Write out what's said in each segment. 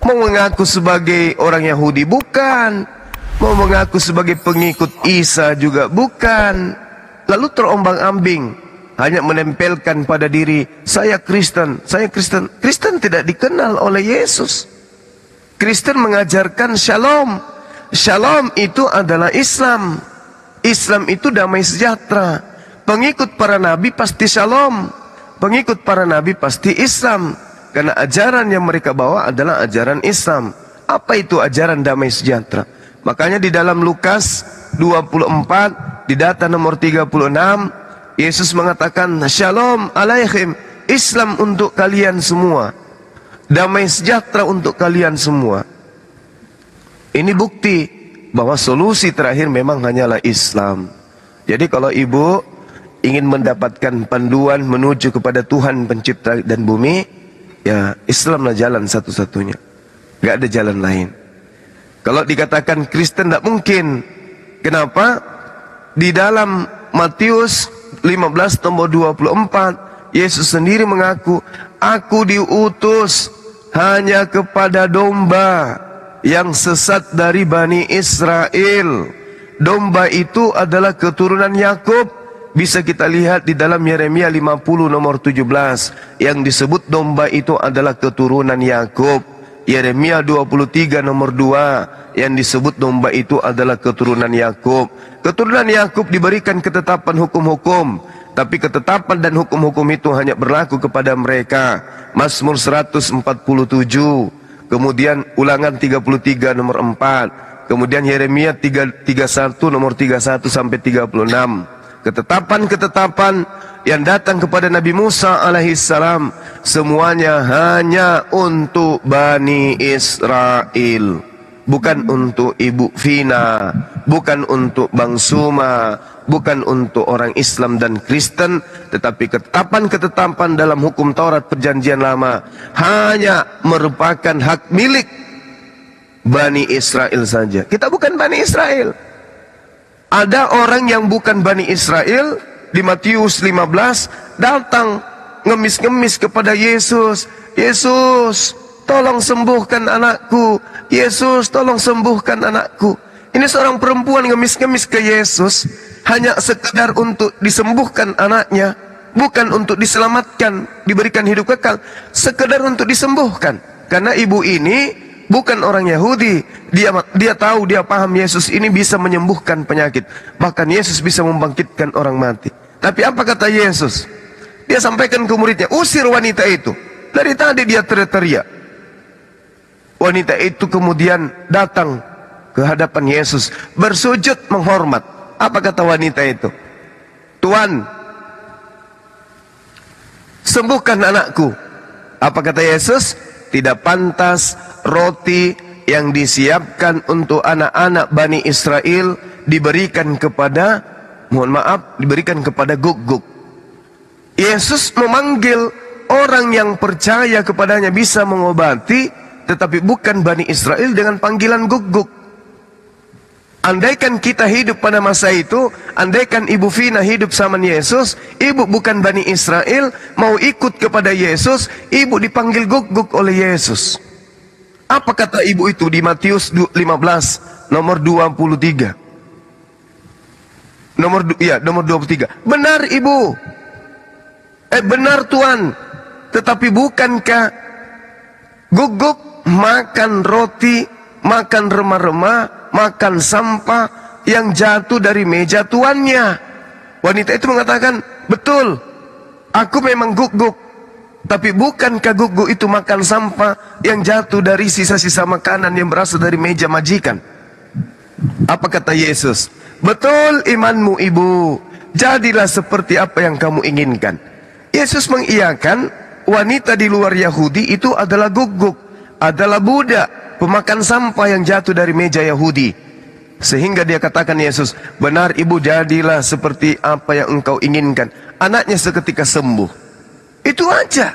Mau mengaku sebagai orang Yahudi? Bukan. Mau mengaku sebagai pengikut Isa juga bukan. Lalu terombang-ambing, hanya menempelkan pada diri, saya Kristen, saya Kristen. Kristen tidak dikenal oleh Yesus. Kristen mengajarkan shalom. Shalom itu adalah Islam. Islam itu damai sejahtera. Pengikut para nabi pasti shalom. Pengikut para nabi pasti Islam. Karena ajaran yang mereka bawa adalah ajaran Islam. Apa itu ajaran damai sejahtera? Makanya di dalam Lukas 24, di data nomor 36, Yesus mengatakan, Shalom alaihim, Islam untuk kalian semua. Damai sejahtera untuk kalian semua. Ini bukti bahwa solusi terakhir memang hanyalah Islam. Jadi kalau ibu ingin mendapatkan panduan menuju kepada Tuhan pencipta dan bumi, ya Islamlah jalan satu-satunya. Gak ada jalan lain. Kalau dikatakan Kristen tidak mungkin. Kenapa? Di dalam Matius 15 nomor 24, Yesus sendiri mengaku, aku diutus hanya kepada domba yang sesat dari Bani Israel. Domba itu adalah keturunan Yakub. Bisa kita lihat di dalam Yeremia 50 nomor 17, yang disebut domba itu adalah keturunan Yakub. Yeremia 23 nomor 2, yang disebut domba itu adalah keturunan Yakub. Keturunan Yakub diberikan ketetapan hukum-hukum, tapi ketetapan dan hukum-hukum itu hanya berlaku kepada mereka. Mazmur 147, kemudian Ulangan 33 nomor 4, kemudian Yeremia 31 nomor 31 sampai 36. Ketetapan-ketetapan yang datang kepada Nabi Musa alaihissalam semuanya hanya untuk Bani Israel, bukan untuk Ibu Vina, bukan untuk Bang Suma, bukan untuk orang Islam dan Kristen. Tetapi ketetapan-ketetapan dalam hukum Taurat Perjanjian Lama hanya merupakan hak milik Bani Israel saja. Kita bukan Bani Israel. Ada orang yang bukan Bani Israel di Matius 15 datang ngemis-ngemis kepada Yesus. Yesus, tolong sembuhkan anakku. Yesus, tolong sembuhkan anakku. Ini seorang perempuan ngemis-ngemis ke Yesus hanya sekedar untuk disembuhkan anaknya, bukan untuk diselamatkan, diberikan hidup kekal, sekedar untuk disembuhkan. Karena ibu ini bukan orang Yahudi. Dia tahu, dia paham Yesus ini bisa menyembuhkan penyakit. Bahkan Yesus bisa membangkitkan orang mati. Tapi apa kata Yesus? Dia sampaikan ke muridnya, usir wanita itu. Dari tadi dia teriak-teriak. Wanita itu kemudian datang ke hadapan Yesus, bersujud menghormat. Apa kata wanita itu? Tuhan, sembuhkan anakku. Apa kata Yesus? Tidak pantas roti yang disiapkan untuk anak-anak Bani Israel diberikan kepada, mohon maaf, diberikan kepada guguk. Yesus memanggil orang yang percaya kepadanya bisa mengobati, tetapi bukan Bani Israel dengan panggilan guguk. Andaikan kita hidup pada masa itu, andaikan Ibu Vina hidup sama Yesus, ibu bukan Bani Israel, mau ikut kepada Yesus, ibu dipanggil guguk oleh Yesus. Apa kata ibu itu di Matius 15 nomor 23? Nomor 23. Benar ibu. Benar Tuhan. Tetapi bukankah guguk makan roti, makan remah-remah, makan sampah yang jatuh dari meja tuannya? Wanita itu mengatakan, betul, aku memang guguk. Tapi bukankah guguk itu makan sampah yang jatuh dari sisa-sisa makanan yang berasal dari meja majikan? Apa kata Yesus? Betul imanmu ibu, jadilah seperti apa yang kamu inginkan. Yesus mengiyakan wanita di luar Yahudi itu adalah guguk, adalah budak, pemakan sampah yang jatuh dari meja Yahudi. Sehingga dia katakan Yesus, benar ibu, jadilah seperti apa yang engkau inginkan. Anaknya seketika sembuh. Itu aja.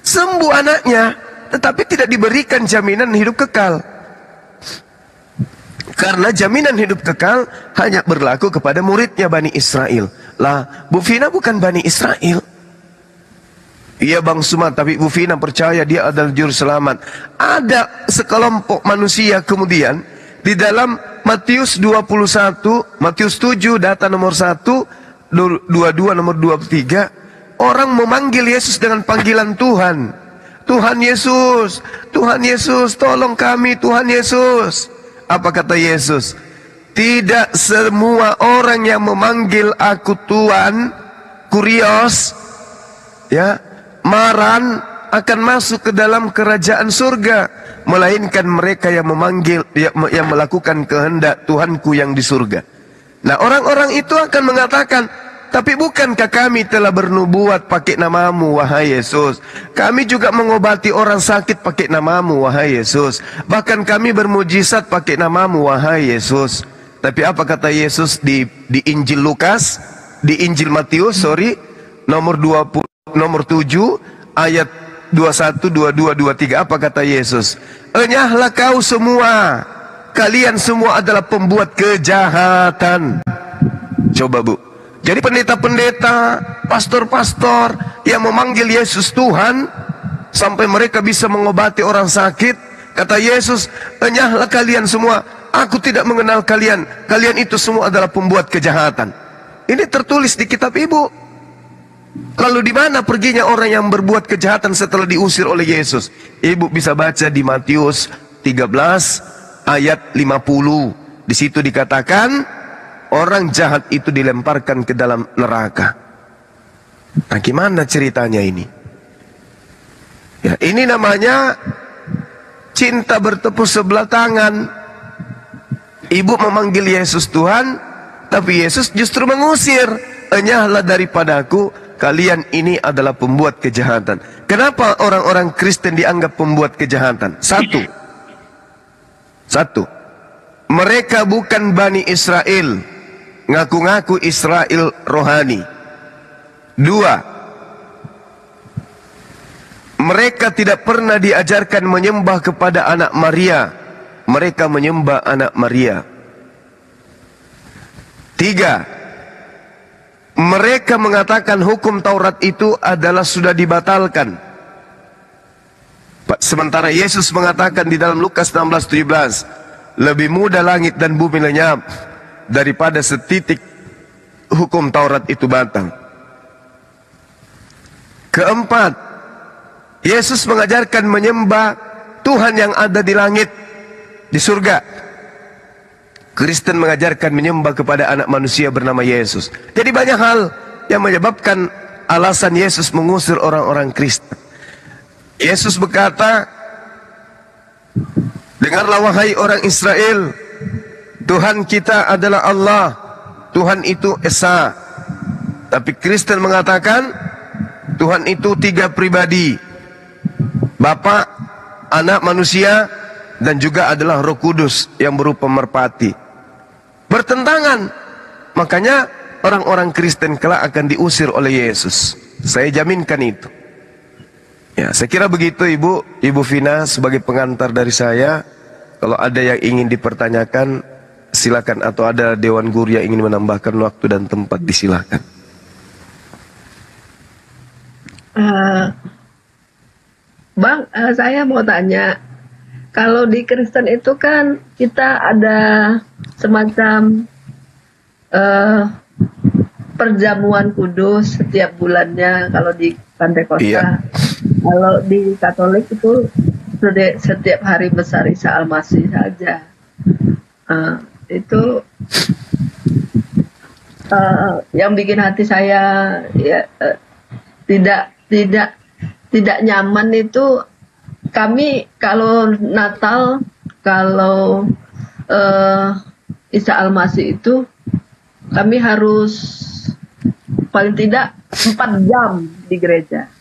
Sembuh anaknya, tetapi tidak diberikan jaminan hidup kekal. Karena jaminan hidup kekal hanya berlaku kepada muridnya Bani Israel. Lah, Bu Vina bukan Bani Israel. Iya Bang Sumat, tapi Bu Fina percaya dia adalah juru selamat. Ada sekelompok manusia kemudian di dalam Matius 21, Matius 7 data nomor 1, 22 nomor 23, orang memanggil Yesus dengan panggilan Tuhan. Tuhan Yesus, Tuhan Yesus, tolong kami Tuhan Yesus. Apa kata Yesus? Tidak semua orang yang memanggil aku Tuhan, kurios, ya, maran, akan masuk ke dalam kerajaan surga, melainkan mereka yang memanggil, yang melakukan kehendak Tuhanku yang di surga. Nah, orang-orang itu akan mengatakan, tapi bukankah kami telah bernubuat pakai namamu, wahai Yesus? Kami juga mengobati orang sakit pakai namamu, wahai Yesus. Bahkan kami bermujizat pakai namamu, wahai Yesus. Tapi apa kata Yesus di Injil Lukas, di Injil Matius, nomor 7 ayat 21, 22, 23, apa kata Yesus? Enyahlah kau semua, kalian semua adalah pembuat kejahatan. Coba Bu. Jadi pendeta-pendeta, pastor-pastor yang memanggil Yesus Tuhan sampai mereka bisa mengobati orang sakit, kata Yesus, enyahlah kalian semua, aku tidak mengenal kalian, kalian itu semua adalah pembuat kejahatan. Ini tertulis di kitab Ibu. Lalu di mana perginya orang yang berbuat kejahatan setelah diusir oleh Yesus? Ibu bisa baca di Matius 13 ayat 50. Di situ dikatakan orang jahat itu dilemparkan ke dalam neraka. Nah, gimana ceritanya ini? Ya, ini namanya cinta bertepuk sebelah tangan. Ibu memanggil Yesus Tuhan, tapi Yesus justru mengusir. Enyahlah daripadaku, kalian ini adalah pembuat kejahatan. Kenapa orang-orang Kristen dianggap pembuat kejahatan? Satu, mereka bukan Bani Israel, ngaku-ngaku Israel rohani. 2, mereka tidak pernah diajarkan menyembah kepada anak Maria, mereka menyembah anak Maria. 3, mereka mengatakan hukum Taurat itu adalah sudah dibatalkan. Sementara Yesus mengatakan di dalam Lukas 16:17, lebih mudah langit dan bumi lenyap daripada setitik hukum Taurat itu batal. 4, Yesus mengajarkan menyembah Tuhan yang ada di langit, di surga. Kristen mengajarkan menyembah kepada anak manusia bernama Yesus. Jadi banyak hal yang menyebabkan alasan Yesus mengusir orang-orang Kristen. Yesus berkata, dengarlah wahai orang Israel, Tuhan kita adalah Allah, Tuhan itu Esa. Tapi Kristen mengatakan Tuhan itu 3 pribadi, Bapa, Anak manusia, dan juga adalah Roh Kudus yang berupa merpati. Bertentangan. Makanya orang-orang Kristen kelak akan diusir oleh Yesus. Saya jaminkan itu. Ya, saya kira begitu Ibu Vina sebagai pengantar dari saya. Kalau ada yang ingin dipertanyakan, silakan, atau ada Dewan Guru yang ingin menambahkan waktu dan tempat, disilakan. Bang, saya mau tanya, kalau di Kristen itu kan kita ada semacam perjamuan kudus setiap bulannya kalau di Pantekosta. Iya. Kalau di Katolik itu setiap hari besar Isa Al-Masih saja. Itu yang bikin hati saya ya tidak nyaman itu. Kami kalau Natal, kalau Isa Al-Masih itu kami harus paling tidak 4 jam di gereja.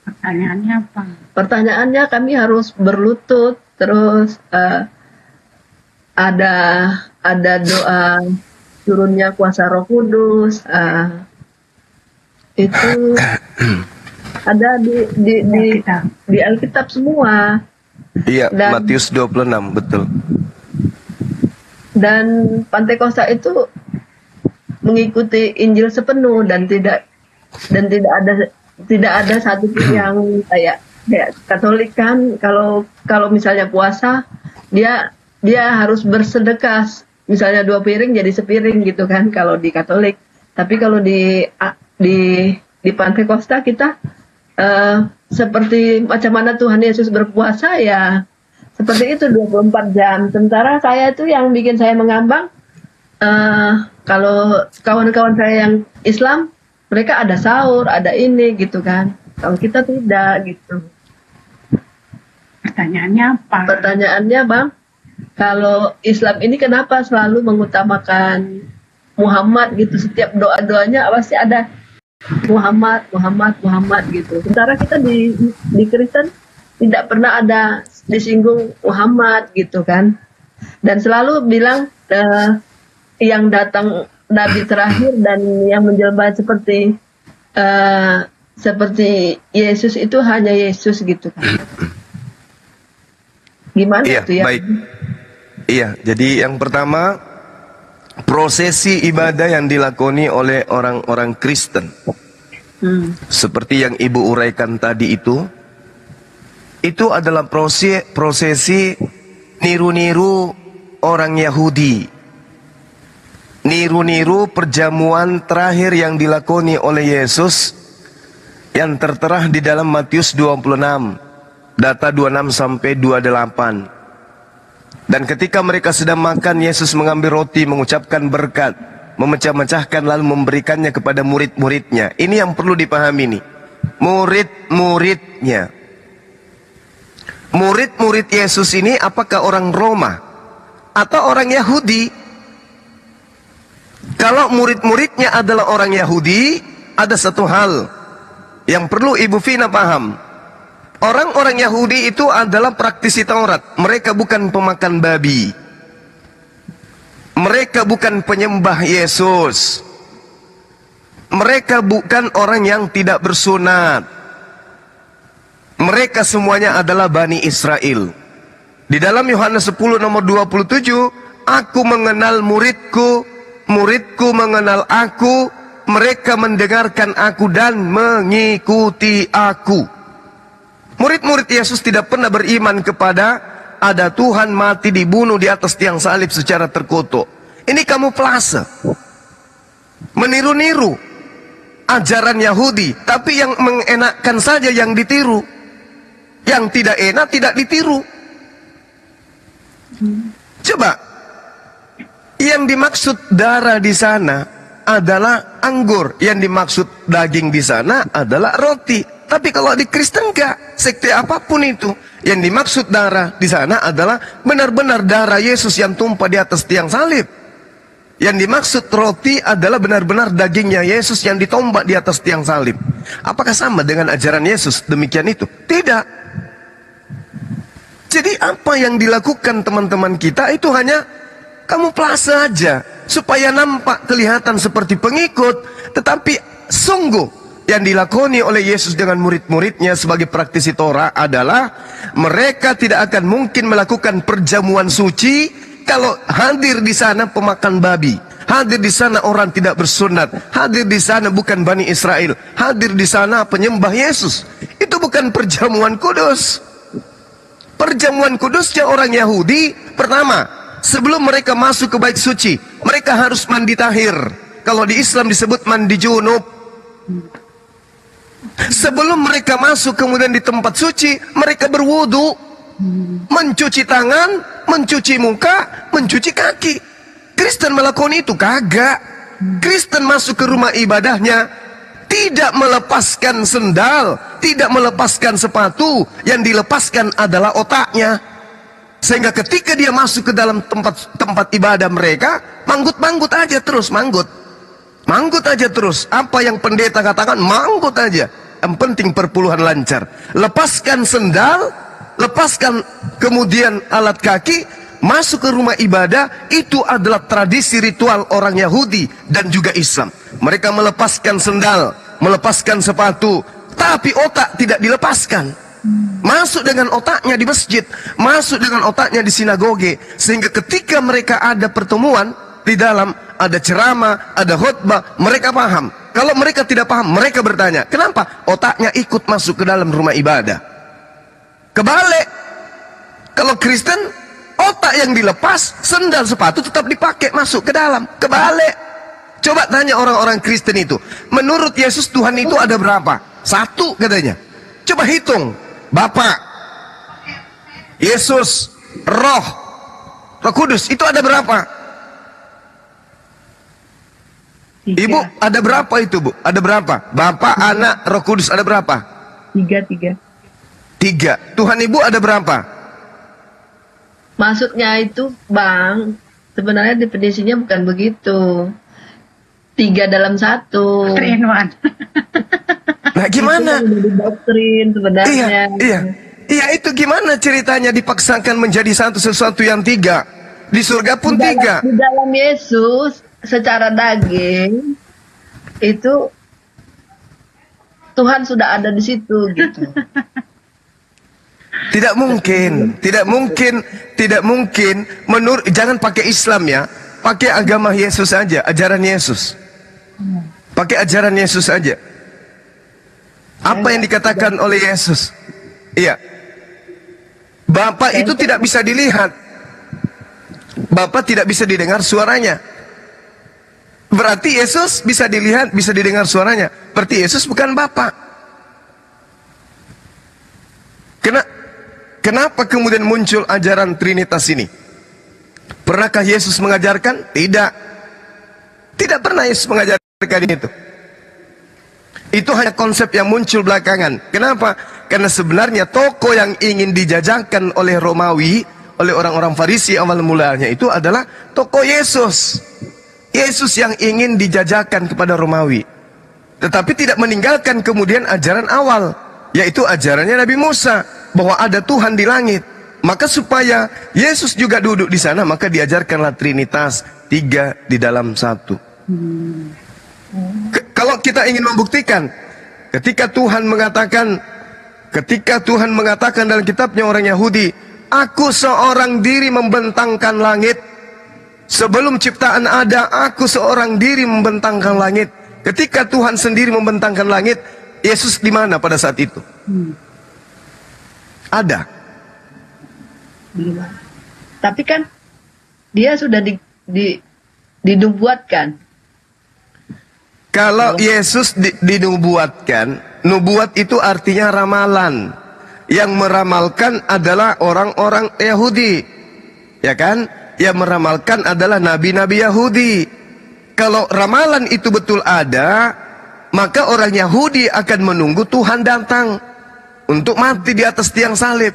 Pertanyaannya apa? Pertanyaannya kami harus berlutut, terus ada doa turunnya kuasa Roh Kudus, itu ada di Alkitab semua. Iya, Matius 26, betul. Dan Pantekosta itu mengikuti Injil sepenuh dan tidak ada satu pun yang kayak Katolik kan, kalau misalnya puasa dia harus bersedekah, misalnya 2 piring jadi sepiring gitu kan kalau di Katolik. Tapi kalau di Pantekosta kita seperti macam mana Tuhan Yesus berpuasa ya seperti itu 24 jam. Sementara saya itu yang bikin saya mengambang, kalau kawan-kawan saya yang Islam mereka ada sahur, ada ini gitu kan. Kalau kita tidak gitu. Pertanyaannya apa? Pertanyaannya Bang, kalau Islam ini kenapa selalu mengutamakan Muhammad gitu, setiap doa-doanya pasti ada Muhammad gitu. Sementara kita di Kristen tidak pernah ada disinggung Muhammad gitu kan. Dan selalu bilang yang datang Nabi terakhir dan yang menjelma seperti Yesus itu hanya Yesus gitu kan. Gimana itu ya? Baik. Iya, jadi yang pertama, prosesi ibadah yang dilakoni oleh orang-orang Kristen, seperti yang Ibu uraikan tadi itu adalah prosesi niru-niru orang Yahudi, niru-niru perjamuan terakhir yang dilakoni oleh Yesus yang tertera di dalam Matius 26. Data 26 sampai 28. Dan ketika mereka sedang makan, Yesus mengambil roti, mengucapkan berkat, memecah-mecahkan lalu memberikannya kepada murid-muridnya. Ini yang perlu dipahami nih. Murid-muridnya. Murid-murid Yesus ini apakah orang Roma atau orang Yahudi? Kalau murid-muridnya adalah orang Yahudi, ada satu hal yang perlu Ibu Vina paham. Orang-orang Yahudi itu adalah praktisi Taurat. Mereka bukan pemakan babi. Mereka bukan penyembah Yesus. Mereka bukan orang yang tidak bersunat. Mereka semuanya adalah Bani Israel. Di dalam Yohanes 10 nomor 27, aku mengenal muridku, muridku mengenal aku, mereka mendengarkan aku dan mengikuti aku. Murid-murid Yesus tidak pernah beriman kepada ada Tuhan mati dibunuh di atas tiang salib secara terkutuk. Ini kamuflase, meniru-niru ajaran Yahudi, tapi yang mengenakkan saja yang ditiru, yang tidak enak tidak ditiru. Coba, yang dimaksud darah di sana adalah anggur, yang dimaksud daging di sana adalah roti. Tapi kalau di Kristen enggak, sekte apapun itu, yang dimaksud darah di sana adalah benar-benar darah Yesus yang tumpah di atas tiang salib. Yang dimaksud roti adalah benar-benar dagingnya Yesus yang ditombak di atas tiang salib. Apakah sama dengan ajaran Yesus? Demikian itu? Tidak. Jadi apa yang dilakukan teman-teman kita itu hanya kamuflase aja, supaya nampak kelihatan seperti pengikut, tetapi sungguh yang dilakoni oleh Yesus dengan murid-muridnya sebagai praktisi Torah adalah mereka tidak akan mungkin melakukan perjamuan suci kalau hadir di sana pemakan babi, hadir di sana orang tidak bersunat, hadir di sana bukan Bani Israel, hadir di sana penyembah Yesus. Itu bukan perjamuan kudus. Perjamuan kudusnya orang Yahudi, pertama, sebelum mereka masuk ke bait suci, mereka harus mandi tahir. Kalau di Islam disebut mandi junub. Sebelum mereka masuk kemudian di tempat suci, mereka berwudu, mencuci tangan, mencuci muka, mencuci kaki. Kristen melakukan itu? Kagak. Kristen masuk ke rumah ibadahnya tidak melepaskan sendal, tidak melepaskan sepatu, yang dilepaskan adalah otaknya. Sehingga ketika dia masuk ke dalam tempat ibadah mereka, manggut-manggut aja terus, manggut aja terus. Apa yang pendeta katakan, manggut aja. Yang penting perpuluhan lancar. Lepaskan sendal, lepaskan kemudian alat kaki, masuk ke rumah ibadah. Itu adalah tradisi ritual orang Yahudi dan juga Islam. Mereka melepaskan sendal, melepaskan sepatu, tapi otak tidak dilepaskan. Masuk dengan otaknya di masjid, masuk dengan otaknya di sinagoge, sehingga ketika mereka ada pertemuan, di dalam, ada ceramah, ada khutbah, mereka paham. Kalau mereka tidak paham, mereka bertanya, kenapa? Otaknya ikut masuk ke dalam rumah ibadah. Kebalik, kalau Kristen, otak yang dilepas, sendal sepatu tetap dipakai masuk ke dalam. Kebalik. Coba tanya orang-orang Kristen itu, menurut Yesus Tuhan itu ada berapa? Satu katanya. Coba hitung, Bapa, Yesus, Roh Kudus, itu ada berapa? 3. Ibu, ada berapa itu, Bu? Ada berapa? Bapa, Anak, Roh Kudus, ada berapa? 3. 3. Tuhan Ibu ada berapa? Maksudnya itu, Bang, sebenarnya definisinya bukan begitu. 3 dalam 1. 3 in 1. Nah, gimana? Itu doktrin sebenarnya. Iya, itu gimana ceritanya dipaksakan menjadi sesuatu yang 3? Di surga pun 3. Di dalam Yesus, secara daging, itu Tuhan sudah ada di situ, gitu. Tidak mungkin. Menurut, jangan pakai Islam ya, pakai agama Yesus saja, ajaran Yesus. Pakai ajaran Yesus saja. Apa yang dikatakan oleh Yesus? Iya. Bapa itu tidak bisa dilihat. Bapa tidak bisa didengar suaranya. Berarti Yesus bisa dilihat, bisa didengar suaranya. Berarti Yesus bukan Bapa. Kenapa kemudian muncul ajaran Trinitas ini? Pernahkah Yesus mengajarkan? Tidak. Tidak pernah Yesus mengajarkan itu. Itu hanya konsep yang muncul belakangan. Kenapa? Karena sebenarnya toko yang ingin dijajakan oleh Romawi, oleh orang-orang Farisi awal mulanya itu adalah toko Yesus. Yesus yang ingin dijajakan kepada Romawi. Tetapi tidak meninggalkan kemudian ajaran awal, yaitu ajarannya Nabi Musa, bahwa ada Tuhan di langit. Maka supaya Yesus juga duduk di sana, maka diajarkanlah Trinitas, 3 di dalam 1. Kalau kita ingin membuktikan, ketika Tuhan mengatakan dalam kitabnya orang Yahudi, aku seorang diri membentangkan langit. Sebelum ciptaan ada, aku seorang diri membentangkan langit. Ketika Tuhan sendiri membentangkan langit, Yesus di mana pada saat itu? Ada. Belum. Tapi kan dia sudah dinubuatkan. Kalau Yesus dinubuatkan, nubuat itu artinya ramalan. Yang meramalkan adalah orang-orang Yahudi. Ya kan? Yang meramalkan adalah nabi-nabi Yahudi. Kalau ramalan itu betul ada, maka orang Yahudi akan menunggu Tuhan datang untuk mati di atas tiang salib.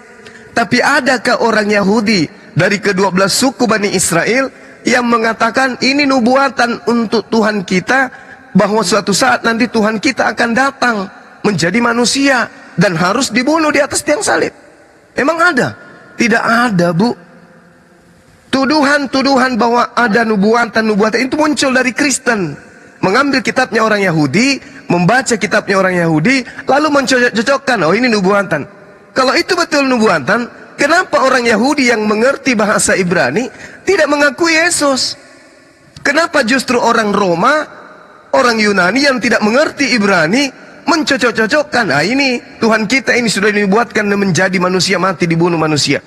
Tapi adakah orang Yahudi dari ke-12 suku Bani Israel yang mengatakan ini nubuatan untuk Tuhan kita, bahwa suatu saat nanti Tuhan kita akan datang menjadi manusia dan harus dibunuh di atas tiang salib? Emang ada? Tidak ada, Bu. Tuduhan-tuduhan bahwa ada nubuatan-nubuatan itu muncul dari Kristen. Mengambil kitabnya orang Yahudi, membaca kitabnya orang Yahudi, lalu mencocok-cocokkan, oh ini nubuatan. Kalau itu betul nubuatan, kenapa orang Yahudi yang mengerti bahasa Ibrani tidak mengakui Yesus? Kenapa justru orang Roma, orang Yunani yang tidak mengerti Ibrani mencocok-cocokkan, nah ini Tuhan kita ini sudah dibuatkan menjadi manusia, mati dibunuh manusia.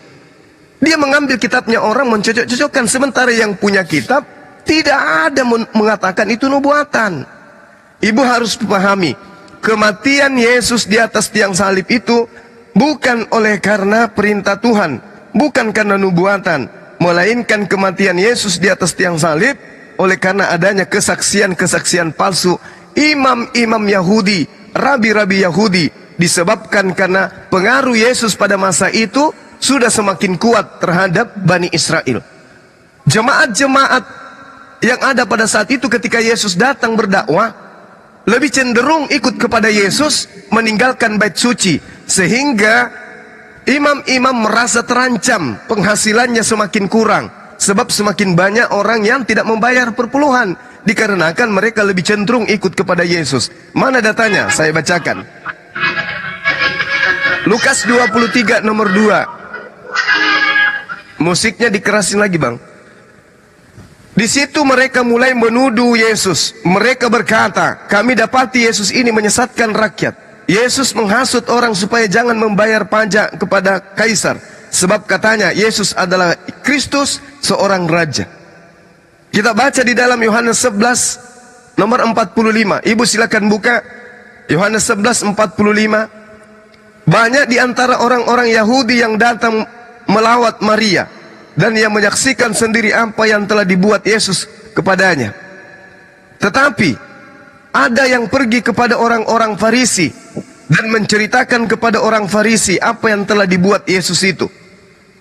Dia mengambil kitabnya orang, mencocok-cocokkan, sementara yang punya kitab tidak ada mengatakan itu nubuatan. Ibu harus pahami, kematian Yesus di atas tiang salib itu bukan oleh karena perintah Tuhan, bukan karena nubuatan, melainkan kematian Yesus di atas tiang salib oleh karena adanya kesaksian-kesaksian palsu imam-imam Yahudi, rabi-rabi Yahudi, disebabkan karena pengaruh Yesus pada masa itu sudah semakin kuat terhadap Bani Israel. Jemaat-jemaat yang ada pada saat itu ketika Yesus datang berdakwah lebih cenderung ikut kepada Yesus, meninggalkan bait suci, sehingga imam-imam merasa terancam, penghasilannya semakin kurang, sebab semakin banyak orang yang tidak membayar perpuluhan, dikarenakan mereka lebih cenderung ikut kepada Yesus. Mana datanya? Saya bacakan. Lukas 23 nomor 2. Musiknya dikerasin lagi, Bang. Di situ mereka mulai menuduh Yesus. Mereka berkata, kami dapati Yesus ini menyesatkan rakyat. Yesus menghasut orang supaya jangan membayar pajak kepada kaisar. Sebab katanya Yesus adalah Kristus, seorang raja. Kita baca di dalam Yohanes 11 nomor 45. Ibu silakan buka Yohanes 11 45. Banyak di antara orang-orang Yahudi yang datang melawat Maria dan yang menyaksikan sendiri apa yang telah dibuat Yesus kepadanya. Tetapi ada yang pergi kepada orang-orang Farisi dan menceritakan kepada orang Farisi apa yang telah dibuat Yesus itu.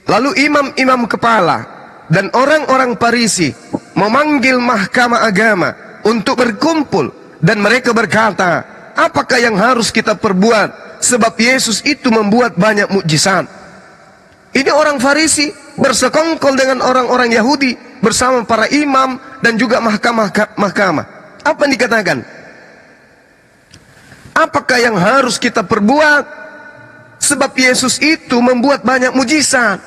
Lalu imam-imam kepala dan orang-orang Farisi memanggil mahkamah agama untuk berkumpul, dan mereka berkata, apakah yang harus kita perbuat sebab Yesus itu membuat banyak mukjizat? Ini orang Farisi bersekongkol dengan orang-orang Yahudi bersama para imam dan juga mahkamah. Apa yang dikatakan? Apakah yang harus kita perbuat sebab Yesus itu membuat banyak mukjizat?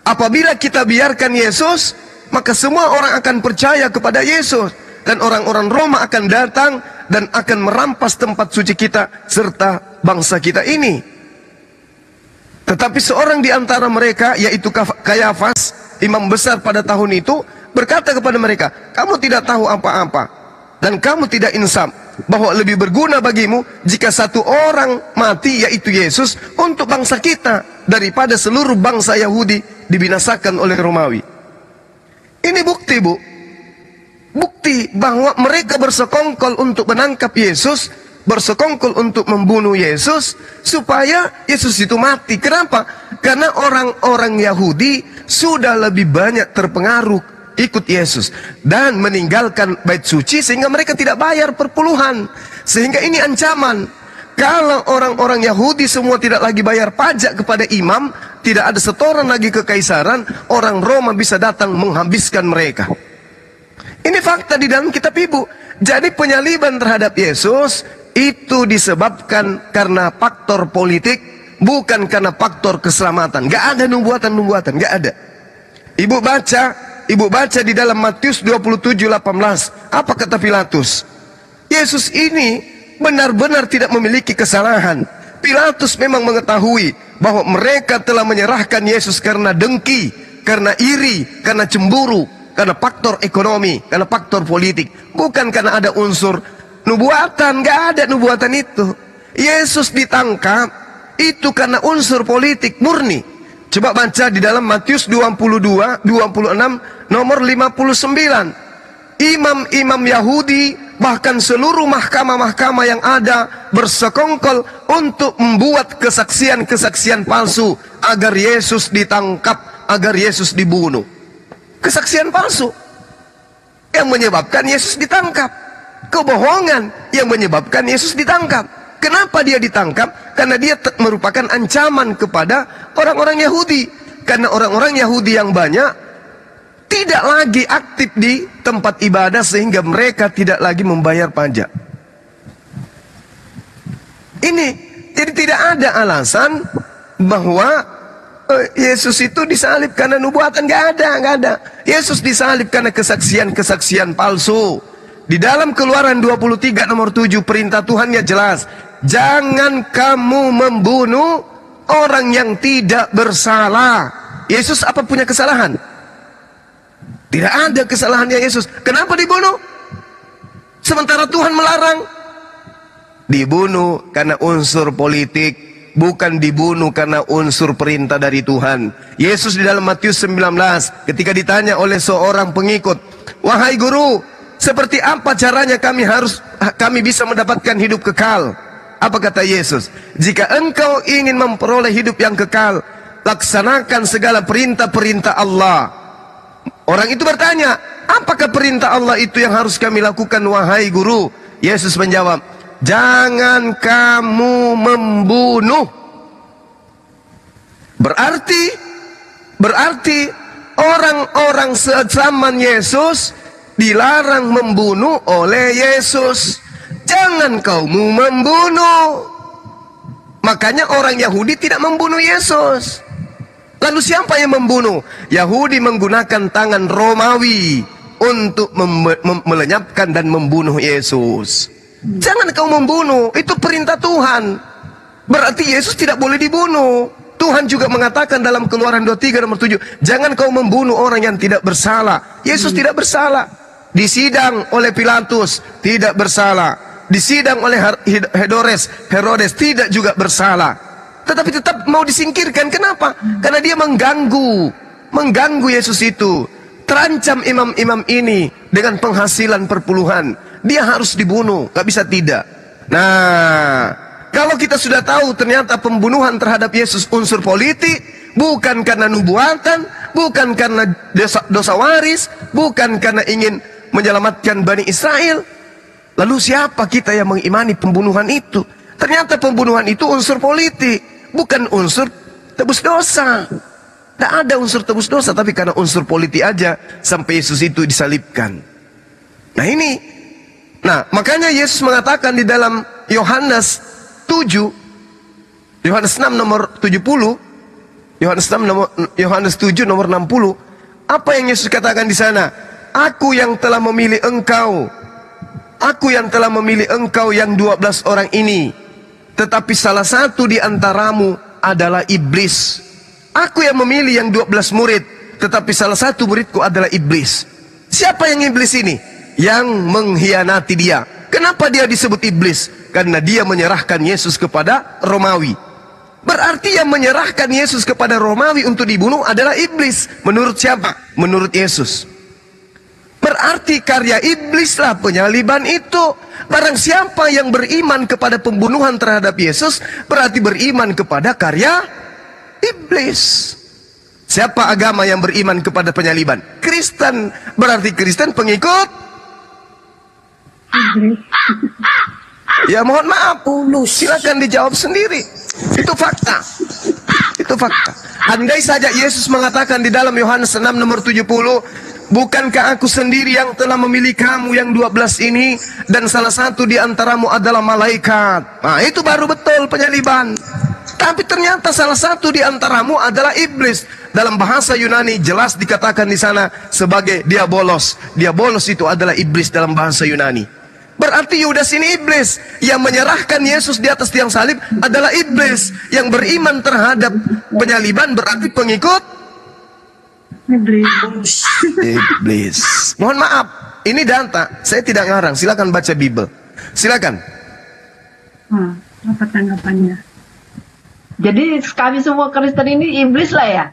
Apabila kita biarkan Yesus, maka semua orang akan percaya kepada Yesus, dan orang-orang Roma akan datang dan akan merampas tempat suci kita serta bangsa kita ini. Tetapi seorang di antara mereka, yaitu Kayafas, imam besar pada tahun itu, berkata kepada mereka, kamu tidak tahu apa-apa dan kamu tidak insaf bahwa lebih berguna bagimu jika satu orang mati, yaitu Yesus, untuk bangsa kita daripada seluruh bangsa Yahudi dibinasakan oleh Romawi. Ini bukti, Bu. Bukti bahwa mereka bersekongkol untuk menangkap Yesus, bersekongkol untuk membunuh Yesus, supaya Yesus itu mati. Kenapa? Karena orang-orang Yahudi sudah lebih banyak terpengaruh ikut Yesus dan meninggalkan bait suci, sehingga mereka tidak bayar perpuluhan. Sehingga ini ancaman. Kalau orang-orang Yahudi semua tidak lagi bayar pajak kepada imam, tidak ada setoran lagi ke kekaisaran, orang Roma bisa datang menghabiskan mereka. Ini fakta di dalam kitab Ibu. Jadi penyaliban terhadap Yesus itu disebabkan karena faktor politik, bukan karena faktor keselamatan. Gak ada nubuatan-nubuatan, gak ada. Ibu baca di dalam Matius 27:18. Apa kata Pilatus? Yesus ini benar-benar tidak memiliki kesalahan. Pilatus memang mengetahui bahwa mereka telah menyerahkan Yesus karena dengki, karena iri, karena cemburu, karena faktor ekonomi, karena faktor politik, bukan karena ada unsur nubuatan. Gak ada nubuatan itu. Yesus ditangkap itu karena unsur politik murni. Coba baca di dalam Matius 22:26 nomor 59. Imam-imam Yahudi, bahkan seluruh mahkamah-mahkamah yang ada, bersekongkol untuk membuat kesaksian-kesaksian palsu agar Yesus ditangkap, agar Yesus dibunuh. Kesaksian palsu yang menyebabkan Yesus ditangkap. Kebohongan yang menyebabkan Yesus ditangkap. Kenapa dia ditangkap? Karena dia merupakan ancaman kepada orang-orang Yahudi. Karena orang-orang Yahudi yang banyak tidak lagi aktif di tempat ibadah, sehingga mereka tidak lagi membayar pajak. Ini jadi tidak ada alasan bahwa Yesus itu disalib karena nubuatan. Gak ada. Yesus disalib karena kesaksian-kesaksian palsu. Di dalam Keluaran 23 nomor 7 perintah Tuhannya jelas, jangan kamu membunuh orang yang tidak bersalah. Yesus apa punya kesalahan? Tidak ada kesalahannya Yesus. Kenapa dibunuh? Sementara Tuhan melarang. Dibunuh karena unsur politik, bukan dibunuh karena unsur perintah dari Tuhan. Yesus di dalam Matius 19 ketika ditanya oleh seorang pengikut, wahai guru, seperti apa caranya kami bisa mendapatkan hidup kekal? Apa kata Yesus? Jika engkau ingin memperoleh hidup yang kekal, laksanakan segala perintah-perintah Allah. Orang itu bertanya, apakah perintah Allah itu yang harus kami lakukan, wahai guru? Yesus menjawab, jangan kamu membunuh. Berarti orang-orang zaman Yesus dilarang membunuh oleh Yesus. Jangan kamu membunuh. Makanya orang Yahudi tidak membunuh Yesus. Lalu siapa yang membunuh? Yahudi menggunakan tangan Romawi untuk melenyapkan dan membunuh Yesus. Jangan kau membunuh, itu perintah Tuhan. Berarti Yesus tidak boleh dibunuh. Tuhan juga mengatakan dalam Keluaran 23 nomor 7, jangan kau membunuh orang yang tidak bersalah. Yesus tidak bersalah. Disidang oleh Pilatus, tidak bersalah. Disidang oleh Herodes tidak juga bersalah. Tetapi tetap mau disingkirkan. Kenapa? Karena dia mengganggu Yesus itu. Terancam imam-imam ini dengan penghasilan perpuluhan. Dia harus dibunuh, gak bisa tidak. Nah, kalau kita sudah tahu ternyata pembunuhan terhadap Yesus unsur politik, bukan karena nubuatan, bukan karena dosa waris, bukan karena ingin menyelamatkan Bani Israel. Lalu siapa kita yang mengimani pembunuhan itu? Ternyata pembunuhan itu unsur politik, bukan unsur tebus dosa. Tidak ada unsur tebus dosa, tapi karena unsur politik aja sampai Yesus itu disalibkan. Nah ini, makanya Yesus mengatakan di dalam Yohanes 7, Yohanes 6 nomor 70, Yohanes 7 nomor 60, apa yang Yesus katakan di sana? Aku yang telah memilih engkau, aku yang telah memilih engkau yang 12 orang ini. Tetapi salah satu di antaramu adalah iblis. Aku yang memilih yang 12 murid, tetapi salah satu muridku adalah iblis. Siapa yang iblis ini? Yang mengkhianati dia. Kenapa dia disebut iblis? Karena dia menyerahkan Yesus kepada Romawi. Berarti yang menyerahkan Yesus kepada Romawi untuk dibunuh adalah iblis. Menurut siapa? Menurut Yesus. Berarti karya iblislah penyaliban itu. Barang siapa yang beriman kepada pembunuhan terhadap Yesus, berarti beriman kepada karya iblis. Siapa agama yang beriman kepada penyaliban? Kristen. Berarti Kristen pengikut iblis. Ya mohon maaf, silakan dijawab sendiri. Itu fakta. Itu fakta. Andai saja Yesus mengatakan di dalam Yohanes 6 nomor 70, bukankah aku sendiri yang telah memilih kamu yang 12 ini, dan salah satu di antaramu adalah malaikat. Nah, itu baru betul penyaliban. Tapi ternyata salah satu di antaramu adalah iblis. Dalam bahasa Yunani jelas dikatakan di sana sebagai diabolos. Diabolos itu adalah iblis dalam bahasa Yunani. Berarti Yudas ini iblis. Yang menyerahkan Yesus di atas tiang salib adalah iblis. Yang beriman terhadap penyaliban berarti pengikut iblis. Mohon maaf, ini data, saya tidak ngarang. Silakan baca Bible. Silakan. Apa tanggapannya? Jadi kami semua Kristen ini iblis lah ya?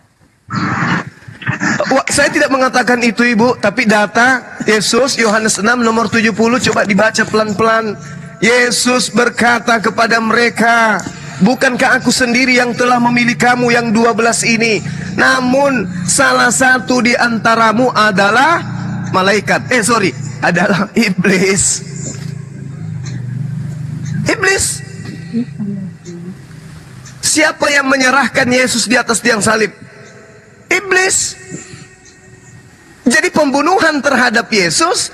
Saya tidak mengatakan itu ibu, tapi data Yesus Yohanes 6 nomor 70, coba dibaca pelan-pelan. Yesus berkata kepada mereka, bukankah aku sendiri yang telah memilih kamu yang 12 ini? Namun salah satu di antaramu adalah malaikat. Adalah iblis. Iblis. Siapa yang menyerahkan Yesus di atas tiang salib? Iblis. Jadi pembunuhan terhadap Yesus,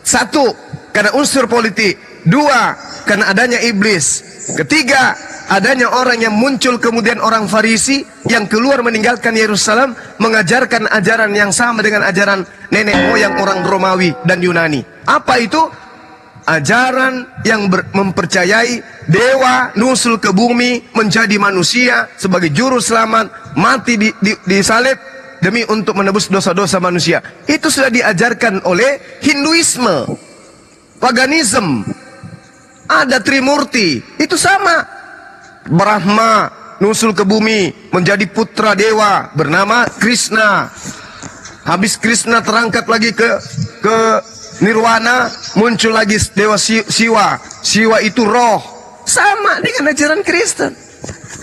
satu, karena unsur politik. Dua, karena adanya iblis. Ketiga, adanya orang yang muncul kemudian orang Farisi yang keluar meninggalkan Yerusalem, mengajarkan ajaran yang sama dengan ajaran nenek moyang orang Romawi dan Yunani. Apa itu? Ajaran yang mempercayai dewa nusul ke bumi menjadi manusia sebagai juru selamat, mati di salib demi untuk menebus dosa-dosa manusia. Itu sudah diajarkan oleh Hinduisme, paganisme. Ada Trimurti, itu sama. Brahma nusul ke bumi menjadi putra dewa bernama Krishna. Habis Krishna terangkat lagi ke Nirwana, muncul lagi dewa Siwa. Siwa itu roh. Sama dengan ajaran Kristen.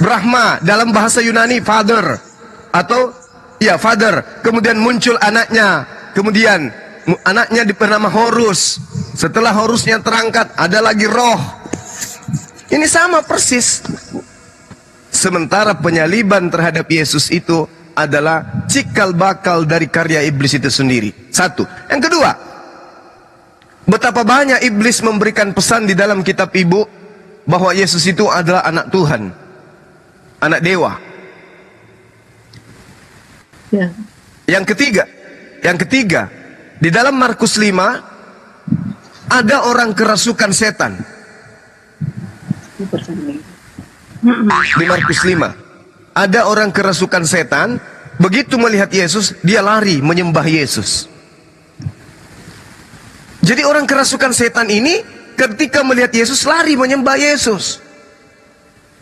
Brahma dalam bahasa Yunani father atau father. Kemudian muncul anaknya. Kemudian anaknya bernama Horus. Setelah Horusnya terangkat, ada lagi roh. Ini sama persis. Sementara penyaliban terhadap Yesus itu adalah cikal bakal dari karya iblis itu sendiri. Satu. Yang kedua, betapa banyak iblis memberikan pesan di dalam kitab ibu bahwa Yesus itu adalah anak Tuhan, anak dewa. Ya. Yang ketiga, di dalam Markus 5 ada orang kerasukan setan. Di Markus 5 ada orang kerasukan setan, begitu melihat Yesus, dia lari menyembah Yesus. Jadi orang kerasukan setan ini ketika melihat Yesus lari menyembah Yesus.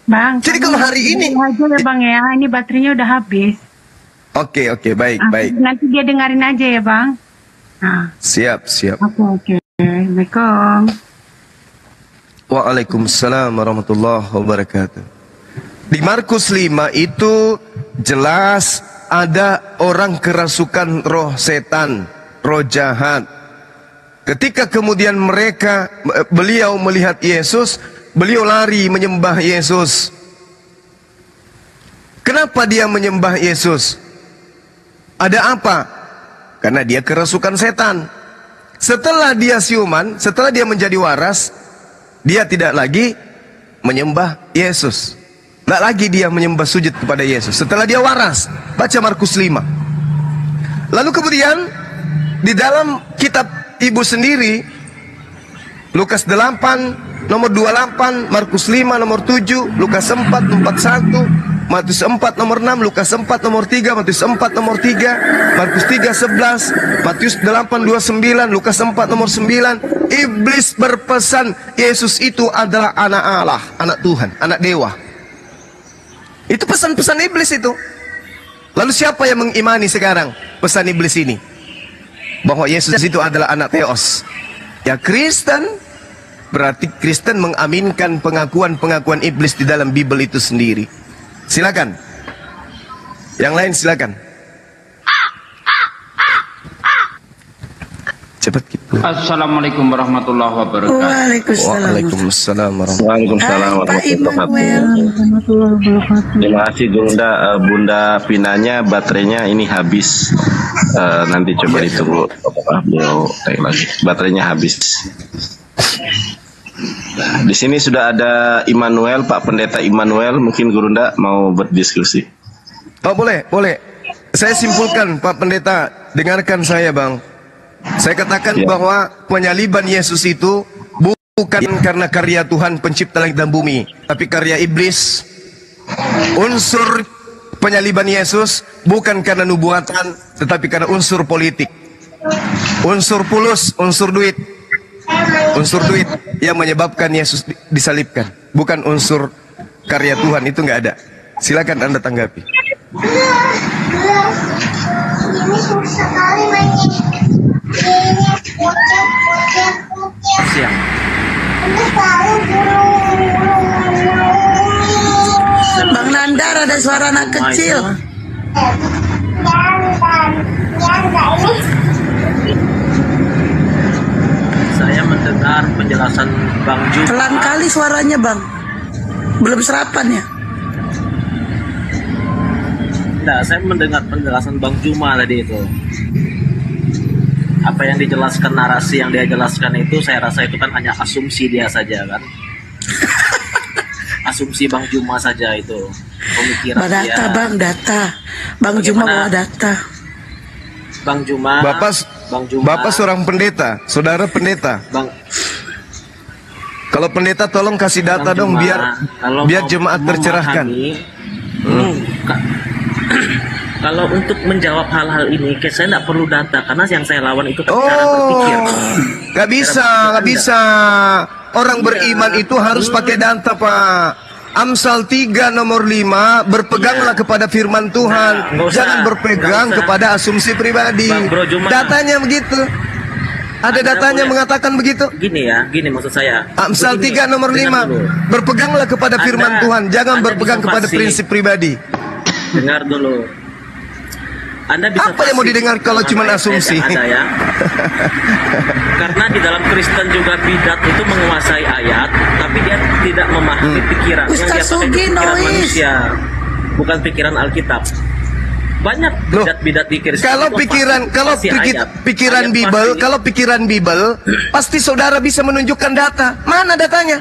Bang, jadi kalau hari ini aja ya Bang ya, ini baterainya udah habis. Oke, baik. Nanti dia dengerin aja ya Bang. Nah. Siap. Oke. Assalamualaikum. Waalaikumsalam warahmatullahi wabarakatuh. Di Markus 5 itu jelas ada orang kerasukan roh setan, roh jahat. Ketika kemudian beliau melihat Yesus, beliau lari menyembah Yesus. Kenapa dia menyembah Yesus? Ada apa? Karena dia kerasukan setan. Setelah dia siuman, setelah dia menjadi waras, dia tidak lagi menyembah Yesus. Tidak lagi dia menyembah sujud kepada Yesus. Setelah dia waras, baca Markus 5. Lalu kemudian di dalam kitab ibu sendiri, Lukas 8 nomor 28, Markus 5 nomor 7, Lukas 4 41, Matius 4 nomor 6, Lukas 4 nomor 3, Matius 4 nomor 3, Markus 3 11, Matius 8 29, Lukas 4 nomor 9. Iblis berpesan Yesus itu adalah anak Allah, anak Tuhan, anak dewa. Itu pesan-pesan iblis itu. Lalu siapa yang mengimani sekarang pesan iblis ini? Bahwa Yesus itu adalah anak Theos. Ya Kristen. Berarti Kristen mengaminkan pengakuan-pengakuan iblis di dalam Bible itu sendiri. Silakan. Yang lain silakan. Cepat gitu. Assalamualaikum warahmatullahi wabarakatuh. Waalaikumsalam warahmatullahi wabarakatuh. Terima kasih Bunda Pinanya, baterainya ini habis. Nanti coba ditunggu apakah beliau lagi. Baterainya habis. Di sini sudah ada Immanuel, Pak Pendeta Immanuel. Mungkin Gurunda mau berdiskusi. Oh boleh. Saya simpulkan Pak Pendeta, dengarkan saya Bang. Saya katakan bahwa penyaliban Yesus itu bukan karena karya Tuhan pencipta langit dan bumi, tapi karya iblis. Unsur penyaliban Yesus bukan karena nubuatan, tetapi karena unsur politik. Unsur fulus, unsur duit yang menyebabkan Yesus disalibkan, bukan unsur karya Tuhan. Itu nggak ada. Silakan Anda tanggapi. Siang. Bang Nandar, ada suara anak kecil. Saya mendengar penjelasan Bang Juma. Pelan kali suaranya Bang. Belum serapan ya? Tidak, saya mendengar penjelasan Bang Juma tadi itu. Apa yang dijelaskan, narasi yang dia jelaskan itu, saya rasa itu kan hanya asumsi dia saja kan. Asumsi Bang Juma saja itu. Pemikiran data, dia. Bang, data. Bang Juma bawa data. Bang Juma. Bapak seorang pendeta, saudara pendeta. Kalau pendeta tolong kasih data dong biar jemaat tercerahkan. Kalau untuk menjawab hal-hal ini, saya tidak perlu data karena yang saya lawan itu cara berpikir. Gak bisa. Orang beriman itu harus pakai data, Pak. Amsal 3 nomor 5, berpeganglah kepada firman Tuhan. Jangan berpegang kepada asumsi pribadi. Datanya begitu. Ada datanya mengatakan begitu. Gini maksud saya. Amsal 3 nomor 5, berpeganglah kepada firman Tuhan. Jangan berpegang kepada prinsip pribadi. Dengar dulu. Anda bisa apa yang mau didengar kalau cuma asumsi? Ya. Karena di dalam Kristen juga bidat itu menguasai ayat, tapi dia tidak memahami pikiran. Yang dia pakai pikiran manusia, bukan pikiran Alkitab. Banyak bidat-bidat di Kristen. Kalau pikiran Bible, pasti saudara bisa menunjukkan data. Mana datanya?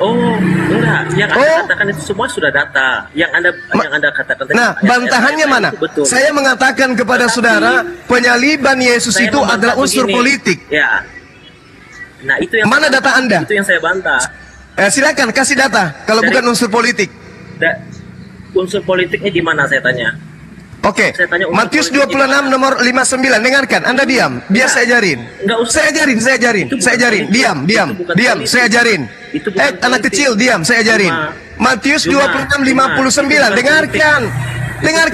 Oh, enggak. Yang Anda katakan itu semua sudah data. Yang Anda katakan tadi. Nah, bantahannya mana? Betul. Saya mengatakan kepada saudara, penyaliban Yesus itu adalah unsur politik. Ya. Nah, itu yang mana data Anda? Itu yang saya bantah. Silakan kasih data kalau bukan unsur politik. Unsur politiknya di mana saya tanya? Oke, Matius 26 nomor 59. Dengarkan, Anda diam, biar saya ajarin. Saya ajarin. Diam. Saya ajarin. Anak kecil, diam, saya ajarin. Matius 26 59. Dengarkan. Biar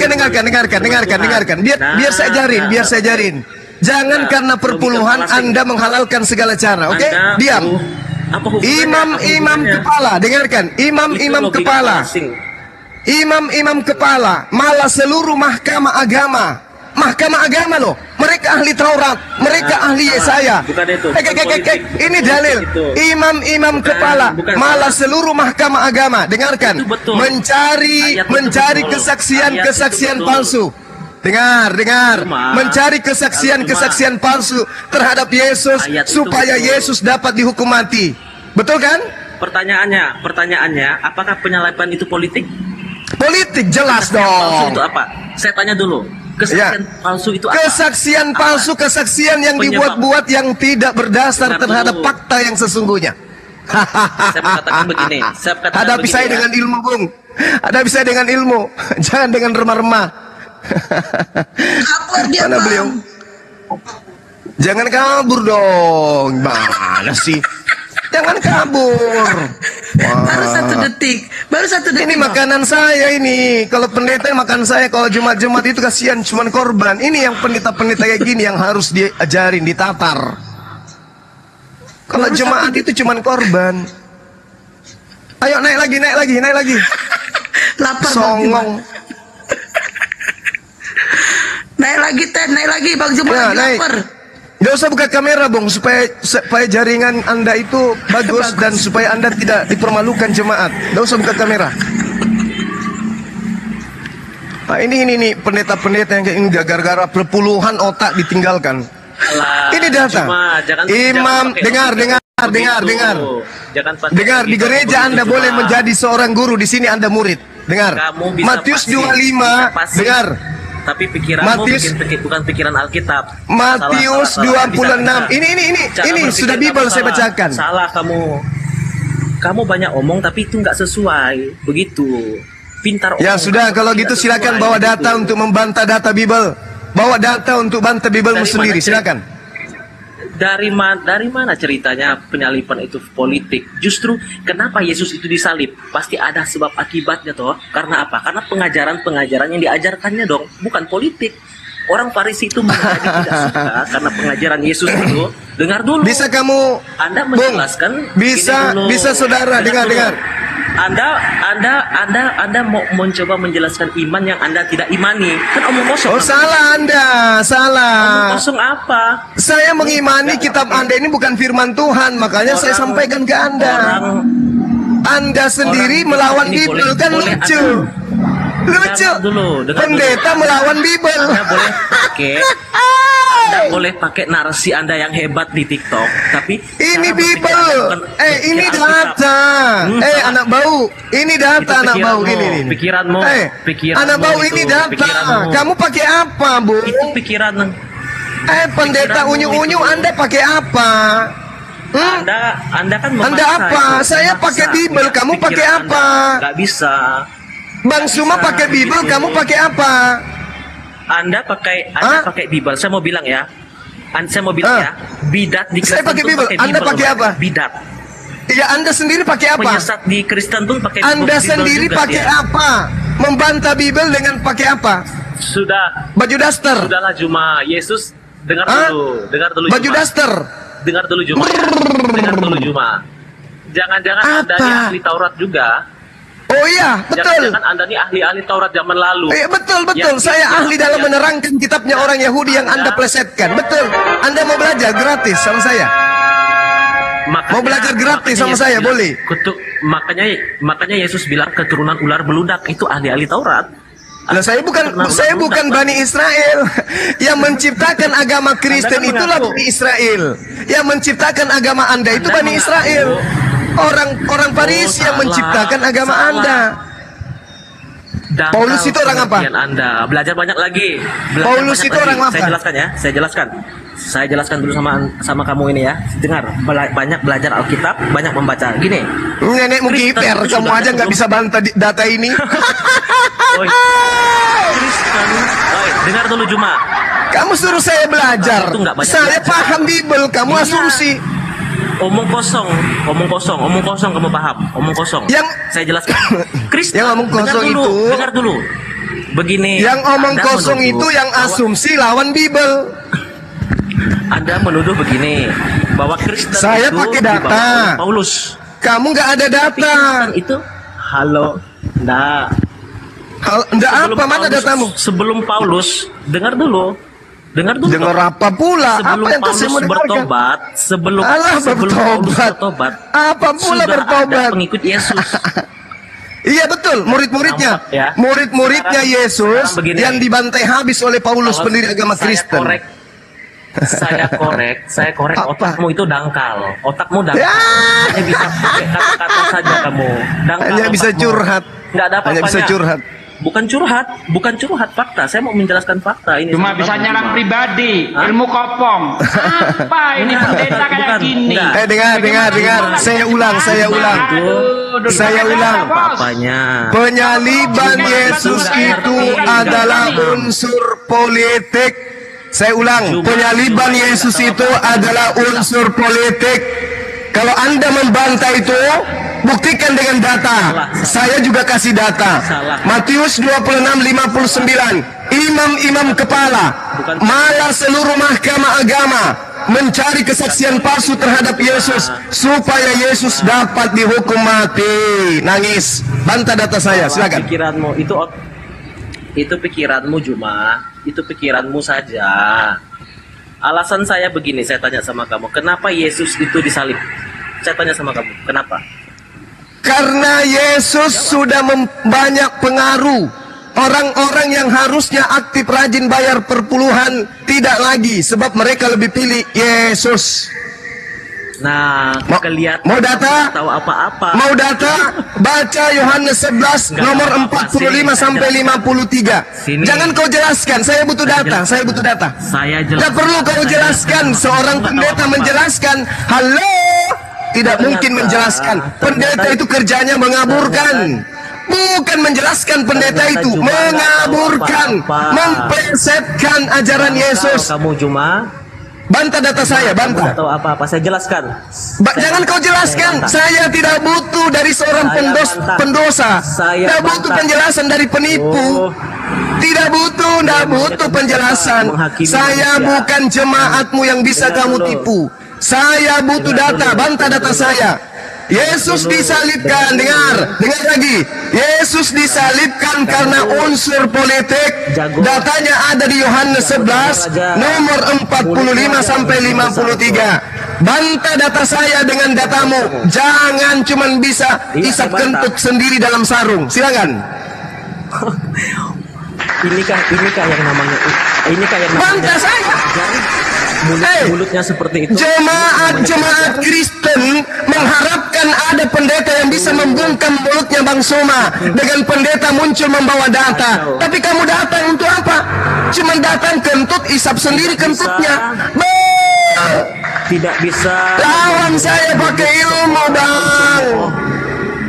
saya ajarin. Jangan karena perpuluhan Anda menghalalkan segala cara, oke? Diam. Imam-imam kepala, dengarkan. Imam-imam kepala, malah seluruh mahkamah agama loh. Mereka ahli Taurat, mereka ahli Yesaya. Ini dalil. Imam-imam kepala, malah seluruh mahkamah agama. Dengarkan, mencari kesaksian palsu. Dengar, mencari kesaksian palsu terhadap Yesus supaya Yesus dapat dihukum mati. Betul kan? Pertanyaannya, apakah penyaliban itu politik? Politik jelas Kesaksian palsu dong. itu apa? Saya tanya dulu. Kesaksian palsu itu apa? Kesaksian palsu, kesaksian yang dibuat-buat yang tidak berdasar terhadap fakta yang sesungguhnya. Saya mengatakan begini. Hadapi saya dengan ilmu, Bung. Hadapi saya dengan ilmu. Jangan dengan remah-remah. Mana beliau? Jangan kabur dong. Mana sih? Jangan kabur. Baru satu detik. Ini makanan saya ini. Kalau pendeta makan saya, kalau Jumat-Jumat itu kasihan cuman korban. Ini yang pendeta-pendeta kayak gini yang harus diajarin, ditatar. Kalau jemaat itu cuman korban. Ayo naik lagi. Lapar. Songong. Naik lagi Bang Jumat, lapar. Gak usah buka kamera, Bung, supaya jaringan Anda itu bagus dan supaya Anda tidak dipermalukan jemaat. Gak usah buka kamera. Nah, ini pendeta-pendeta yang kayak ini gara-gara perpuluhan otak ditinggalkan. Ini data. Imam, dengar. Dengar, di gereja Anda boleh menjadi seorang guru, di sini Anda murid. Dengar. Matius 25, dengar. Tapi pikiranmu bukan pikiran Alkitab. Matius 26. Ini sudah Bible saya bacakan. Salah kamu. Kamu banyak omong tapi itu nggak sesuai. Begitu. Pintar omong. Ya sudah, kalau gitu silakan bawa data untuk membantah data Bible. Bawa data untuk bantah Biblemu sendiri, silakan. Dari mana ceritanya penyaliban itu politik? Justru kenapa Yesus itu disalib? Pasti ada sebab akibatnya toh. Karena apa? Karena pengajaran yang diajarkannya dong, bukan politik. Orang Farisi itu menjadi tidak suka karena pengajaran Yesus itu. Dengar dulu. Bisa kamu Anda menjelaskan? Bisa saudara dengar. Anda mau mencoba menjelaskan iman yang Anda tidak imani. Kan omong kosong. Oh, salah Anda, salah. Omong kosong apa? Saya mengimani kitab Anda ini bukan firman Tuhan, makanya saya sampaikan ke Anda. Anda sendiri melawan Bible, kan lucu. Pendeta melawan Bible. Anda boleh pakai narasi Anda yang hebat di TikTok, tapi ini Bible. Ini data. Anak bau. Ini data anak bau ini. Pikiranmu. Anak bau ini data. Kamu pakai apa, Bu? Itu pikiran. Pendeta unyu-unyu Anda pakai apa? Anda kan memaksa. Anda apa? Saya pakai Bible, kamu pakai apa? Gak bisa. Bang Suma pakai Bible, kamu pakai apa? Anda pakai Bible. Saya mau bilang ya. Bidat di Kristen. Saya pakai Bible. Anda pakai apa? Bidat. Ya, Anda sendiri pakai apa? Penyesat di Kristen pun pakai Anda Bible sendiri juga, pakai apa? Membantah Bible dengan pakai apa? Sudah. Baju daster. Sudahlah Juma. Yesus dengar dulu. Baju daster. Dengar dulu Juma. Dengar dulu Juma. Jangan-jangan Anda ini ahli Taurat juga. Oh iya, betul. Jangan-jangan Anda ini ahli Taurat zaman lalu. Betul. Saya ahli dalam menerangkan kitabnya orang Yahudi yang Anda plesetkan. Betul. Anda mau belajar gratis sama saya? Mau belajar gratis sama saya, boleh? Makanya Yesus bilang keturunan ular beludak itu ahli Taurat. Nah, saya bukan Bani Israel. Yang menciptakan agama Kristen itulah Bani Israel. Yang menciptakan agama Anda itu Bani Israel. Orang Farisi yang salah. menciptakan agama Salah. Anda. Dangkal Paulus itu orang apa? pengertian Anda. Belajar banyak lagi. Paulus itu orang apa? Saya jelaskan ya. Saya jelaskan dulu sama kamu ini ya. Dengar, banyak belajar Alkitab, banyak membaca. Gini. Nenekmu Kristen kiper, itu kamu sudah aja nggak belum? bisa bantah data ini. Oi. Kristen. Oi, dengar dulu Juma. Kamu suruh saya belajar. Itu nggak banyak Saya belajar. paham Bible, kamu Iya. asumsi. Omong kosong kamu paham? Omong kosong. Yang- saya jelaskan. Kristen. Yang omong kosong dengar dulu. Begini. Yang omong Anda kosong menuduh itu yang bahwa- asumsi lawan Bible. Anda menuduh begini bahwa Kristen Saya itu pakai dibawa data. oleh Paulus. Kamu nggak ada Tapi data. Kristen itu halo. Nah, Nggak apa, mana datamu? Sebelum Paulus, dengar dulu. Dengar dulu. Dengar dong. apa pula? Sebelum Apa yang Paulus kasih mau dengarkan? bertobat, sebelum Alah, Paulus bertobat. bertobat, Apa pula sudah bertobat? ada pengikut Yesus. Iya betul, murid-muridnya. Nampak ya? Murid-muridnya Sekarang- Yesus sekarang begini. yang dibantai habis oleh Paulus Kalau pendiri agama Kristen. Saya korek, Apa? otakmu itu dangkal. Otakmu dangkal. Ya. Hanya bisa pakai kata-kata saja kamu. Dangkal Hanya bisa otakmu. curhat. Nggak ada Hanya bisa apa-apanya. curhat. Bukan curhat fakta. Saya mau menjelaskan fakta ini. Cuma sama bisa kamu, nyerang Juma. pribadi, Hah? ilmu kopong. Apa ini Bukan, pendeta kayak bukan, gini? enggak. Dengar. Saya ulang. Aduh, Saya bos. ulang. Apa-apanya. Penyaliban Yesus itu adalah unsur politik. Saya ulang, penyaliban Yesus itu adalah unsur politik. Kalau Anda membantah itu, buktikan dengan data. Saya juga kasih data. Matius 26:59. Imam-imam kepala, malah seluruh mahkamah agama mencari kesaksian palsu terhadap Yesus supaya Yesus dapat dihukum mati. Nangis. Bantah data saya, silakan. Pikiranmu itu pikiranmu Juma, itu pikiranmu saja. Alasan saya begini, saya tanya sama kamu, kenapa Yesus itu disalib? Saya tanya sama kamu, kenapa? Karena Yesus sudah banyak pengaruh. Orang-orang yang harusnya aktif rajin bayar perpuluhan tidak lagi, sebab mereka lebih pilih Yesus. Nah, kelihatan mau data? tahu apa-apa. Mau data? Baca Yohanes 11 Nggak nomor apa-apa. 45 sampai 53. Sini. Jangan kau jelaskan, saya butuh data. Saya butuh data. Saya jelaskan. Tidak perlu kau jelaskan. Seorang pendeta menjelaskan, halo, tidak mungkin menjelaskan. Pendeta itu kerjanya mengaburkan. Bukan menjelaskan pendeta itu, mengaburkan, memplesetkan ajaran Yesus. Kamu Juma, Bantah data saya, kamu bantah. nggak tahu apa-apa. Saya jelaskan. Jangan kau jelaskan. Saya tidak butuh dari seorang Saya bantah. pendosa. Saya Tidak butuh bantah. penjelasan dari penipu. Oh. Tidak butuh penjelasan. Menghakimi Saya manusia. bukan jemaatmu yang bisa Dengar kamu dulu. tipu. Saya butuh Dengar data. dulu. Bantah data saya. Yesus disalibkan. Dengar lagi. Yesus disalibkan karena unsur politik. Datanya ada di Yohanes 11 nomor 45 sampai 53. Bantah data saya dengan datamu. Jangan cuman bisa isap kentut sendiri dalam sarung. Silakan. Inikah yang namanya Bantah saya. mulutnya seperti itu. Jemaat Kristen mengharapkan ada pendeta yang bisa membungkam mulutnya Bang Soma. Dengan pendeta muncul membawa data. Tapi kamu datang untuk apa? Cuma datang kentut, isap sendiri kentutnya. Tidak bisa. Lawan saya pakai ilmu, Bang.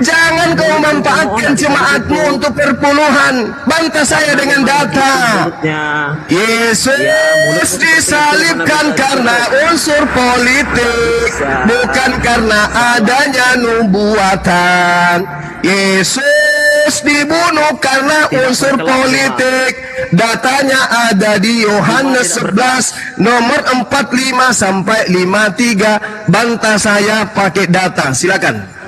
Jangan kau manfaatkan jemaatmu untuk perpuluhan. Bantah saya dengan data. Mulutnya. Yesus disalibkan karena unsur politik, bukan karena adanya nubuatan. Yesus dibunuh karena unsur politik. Datanya ada di Yohanes 11 nomor 45 sampai 53. Bantah saya pakai data. Silakan.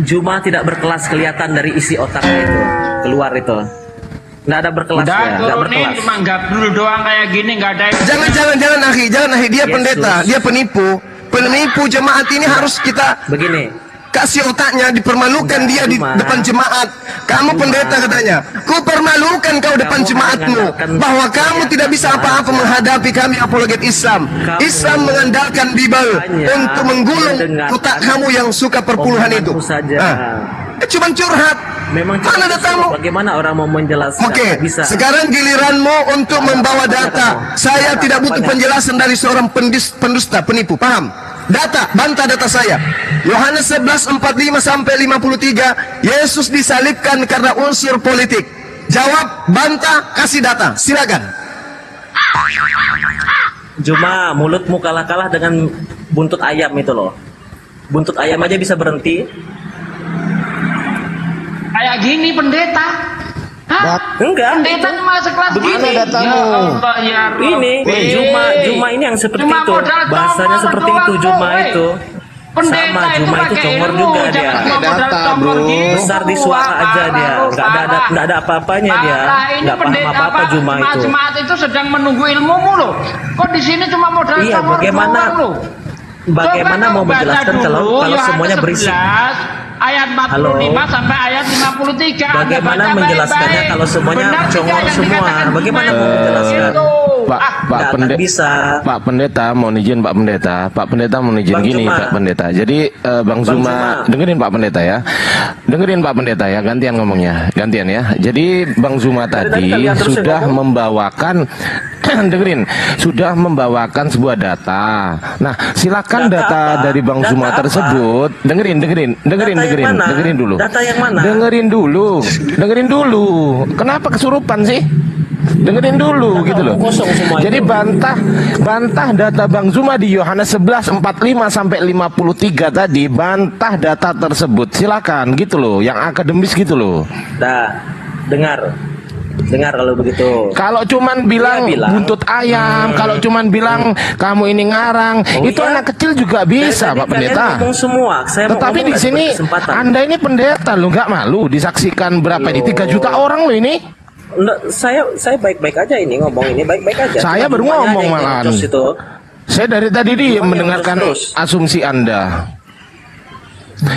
Juma tidak berkelas, kelihatan dari isi otaknya itu. Keluar itu. Nggak ada berkelasnya. Udah Nggak turunin berkelas. cuma gabrul doang kayak gini, nggak ada. Jangan akhi. Dia Yesus. pendeta, dia penipu. Penipu jemaat ini harus kita. Begini. kasih otaknya, dipermalukan dia di depan jemaat. Kamu pendeta katanya, ku permalukan kau depan jemaatmu, bahwa kamu tidak bisa apa-apa menghadapi kami apologet Islam. Islam mengandalkan Bible untuk menggulung otak kamu yang suka perpuluhan itu. Cuman curhat. Memang mana datamu? Bagaimana orang mau menjelaskan? Oke, sekarang giliranmu untuk membawa data. Saya tidak butuh penjelasan dari seorang pendusta, penipu. Paham? Data, bantah data saya. Yohanes 11:45 sampai 53, Yesus disalibkan karena unsur politik. Jawab, bantah, kasih data. Silakan. Cuma mulutmu kalah-kalah dengan buntut ayam itu loh. Buntut ayam aja bisa berhenti. Kayak gini pendeta. Hah? Enggak. Pendeta cuma sekelas gini. Ini Juma ini yang seperti itu. Bahasanya seperti itu Juma itu. Sama Juma itu congor juga dia. Data, bro. Besar di suara aja dia. Enggak ada apa-apanya dia. Enggak paham apa-apa Juma itu. Jemaat itu sedang menunggu ilmumu loh. Kok di sini cuma modal iya, bagaimana mau menjelaskan kalau semuanya berisik? Ayat 45 sampai ayat 53. Bagaimana menjelaskannya kalau semuanya congor semua? Bagaimana mau menjelaskan? Pak Pendeta mau izin Pak Pendeta mau izin gini Juma. Pak Pendeta. Jadi Bang Zuma dengerin Pak Pendeta ya. Dengerin Pak Pendeta ya, gantian ngomongnya. Gantian ya. Jadi Bang Zuma tadi sudah membawakan dengerin, sudah membawakan sebuah data. Nah, silakan data dari Bang Zuma tersebut. Dengerin dulu. Data yang mana? Dengerin dulu. Kenapa kesurupan sih? Dengerin dulu gitu loh. Jadi bantah data Bang Zuma di Yohanes 11:45 sampai 53 tadi, bantah data tersebut. Silakan gitu loh, yang akademis gitu loh. Dengar kalau begitu. Kalau cuman bilang buntut ayam, kalau cuman bilang kamu ini ngarang, itu anak kecil juga bisa, Pak Pendeta. Tetapi di sini Anda ini pendeta loh, nggak malu disaksikan berapa ini 3 juta orang loh ini. Saya baik-baik aja ini ngomong ini baik-baik aja. Saya baru ngomong malahan. Saya dari tadi mendengarkan asumsi Anda.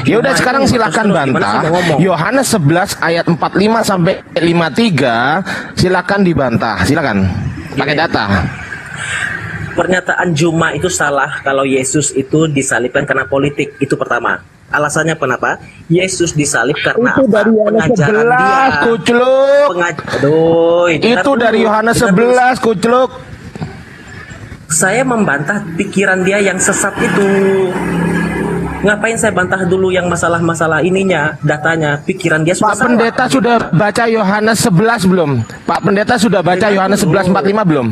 Ya udah sekarang silakan bantah. Yohanes 11 ayat 45 sampai 53 silakan dibantah. Silakan. Pakai data. Pernyataan Juma itu salah kalau Yesus itu disalibkan karena politik. Itu pertama. Alasannya kenapa? Yesus disalib karena pengajaran dia. Kucluk. Itu dari Yohanes 11 kucluk. Saya membantah pikiran dia yang sesat itu. Ngapain saya bantah dulu yang masalah-masalah ininya, datanya, pikiran dia sudah Pak Pendeta sudah baca Yohanes 11 belum? Pak Pendeta sudah baca Yohanes 11:45 belum?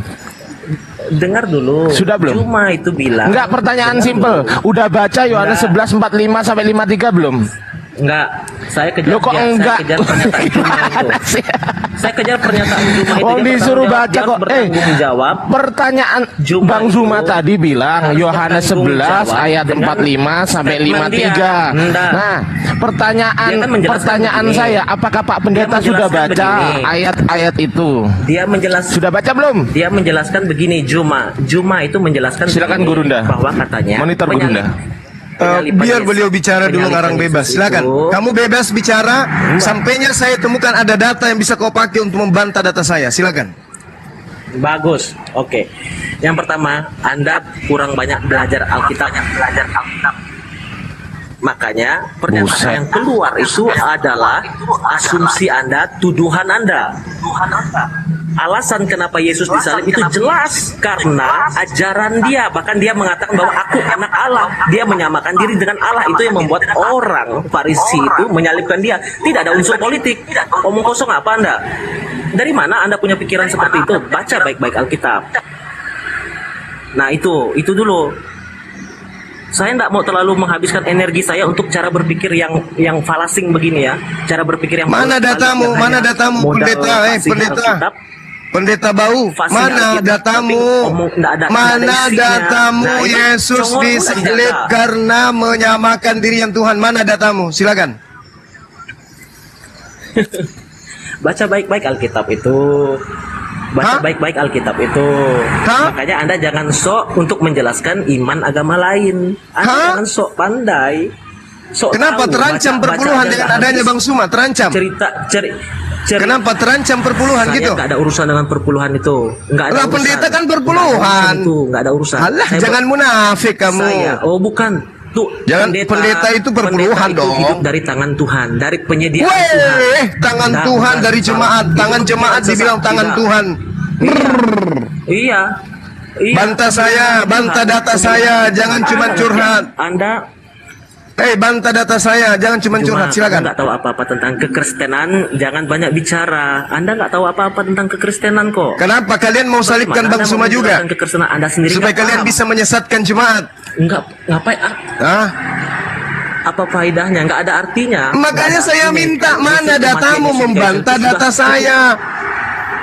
Dengar dulu. Sudah belum? Cuma itu bilang. Enggak, pertanyaan simpel. Udah baca Yohanes 11:45 sampai 53 belum? Enggak, saya kejar. Loh kok enggak? Saya kejar pernyataan Juma itu. Saya kejar pernyataan Juma itu. Disuruh baca kok. Jawab. Pertanyaan Bang Zuma tadi bilang Yohanes 11 ayat 45 sampai 53. Nah, pertanyaan saya, apakah Pak Pendeta sudah baca ayat-ayat itu? Dia menjelaskan. Sudah baca belum? Dia menjelaskan begini, Juma itu menjelaskan. Silakan Gurunda. Bahwa katanya. Monitor Gurunda. Biar beliau bicara dulu, ngarang bebas. Silakan. Kamu bebas bicara. Sampainya saya temukan ada data yang bisa kau pakai untuk membantah data saya. Silakan. Bagus. Oke. Yang pertama, Anda kurang banyak belajar Alkitab. Makanya pernyataan yang keluar itu adalah asumsi Anda, tuduhan Anda. Alasan kenapa Yesus disalib itu jelas karena ajaran dia. Bahkan dia mengatakan bahwa aku anak Allah. Dia menyamakan diri dengan Allah. Itu yang membuat orang Farisi itu menyalibkan dia. Tidak ada unsur politik. Omong kosong apa Anda? Dari mana Anda punya pikiran seperti itu? Baca baik-baik Alkitab. Nah itu dulu. Saya tidak mau terlalu menghabiskan energi saya untuk cara berpikir yang falasing begini ya. Cara berpikir yang mana datamu? Mana datamu, pendeta? Pendeta bau, mana datamu? Mana datamu? Yesus disalib karena menyamakan diri yang Tuhan. Mana datamu? Silakan. Baca baik-baik Alkitab itu. Baca baik-baik Alkitab itu. Makanya Anda jangan sok untuk menjelaskan iman agama lain. Anda jangan sok pandai. Kenapa terancam perpuluhan dengan adanya Bang Suma? Terancam. Kenapa terancam perpuluhan saya gitu? Nggak ada urusan dengan perpuluhan itu. Nggak ada Lah urusan. pendeta kan perpuluhan. Nggak ada urusan. Alah, jangan munafik kamu. Bukan. Tuh, Jangan pendeta itu perpuluhan pendeta itu dong. hidup dari tangan Tuhan, dari penyediaan Weh, Tuhan. tangan Nah, Tuhan bukan dari jemaat, Itu tangan jemaat sesat, dibilang tangan tidak. Tuhan. Iya. Bantah saya, bantah data saya, jangan cuma curhat. Anda Bantah data saya, jangan cuma curhat, silakan. Anda nggak tahu apa-apa tentang kekristenan, jangan banyak bicara. Anda nggak tahu apa-apa tentang kekristenan kok. Kenapa kalian mau salibkan Bang Suma juga? Kekristenan Anda sendiri Supaya nggak kalian paham. bisa menyesatkan jemaat. Enggak, ngapain? Hah? Apa faedahnya? Nggak ada artinya. Makanya Nggak ada saya artinya. minta Yesus mana itu mati, datamu Yesus membantah itu data sudah saya.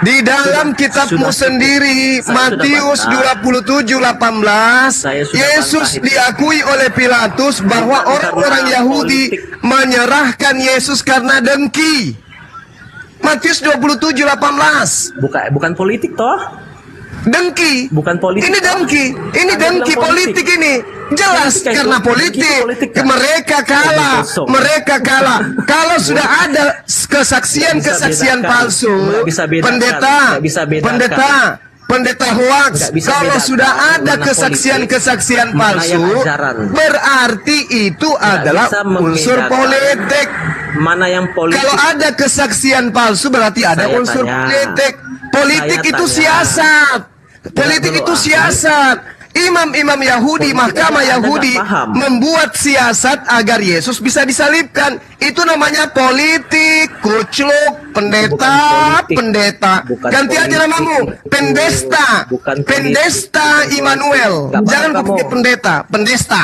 Di dalam Sudah, kitabmu sudah, sendiri, saya Matius sudah 27:18, Saya sudah Yesus bantah itu. diakui oleh Pilatus bahwa Bukan orang-orang karena Yahudi politik. menyerahkan Yesus karena dengki. Matius 27:18. Bukan politik toh? Dengki. Bukan politik. Ini dengki. Ini Anda dengki bilang politik ini. Jelas Politik karena itu, politik. politik kan? Mereka kalah. Kosong. Mereka kalah. Kalau sudah ada kesaksian-kesaksian Nggak bisa palsu, bedakan. Nggak bisa bedakan. pendeta, Nggak bisa bedakan. pendeta hoax. Nggak bisa Kalau bedakan sudah ada mana kesaksian-kesaksian politik, mana palsu, yang ajaran. berarti itu adalah bisa unsur membedakan. politik. Mana yang politik? Kalau ada kesaksian palsu berarti ada Saya unsur tanya. politik. Politik Saya itu tanya. siasat. Politik dulu, itu siasat. Imam-imam Yahudi, Politik mahkamah aja Anda Yahudi nggak paham. membuat siasat agar Yesus bisa disalibkan. Itu namanya politik. Kucluk, pendeta, Bukan politik. pendeta. Bukan Ganti aja politik namamu, itu. pendesta. Bukan politik. Pendesta Immanuel. Nggak paham Jangan kamu. pakai pendeta, pendesta.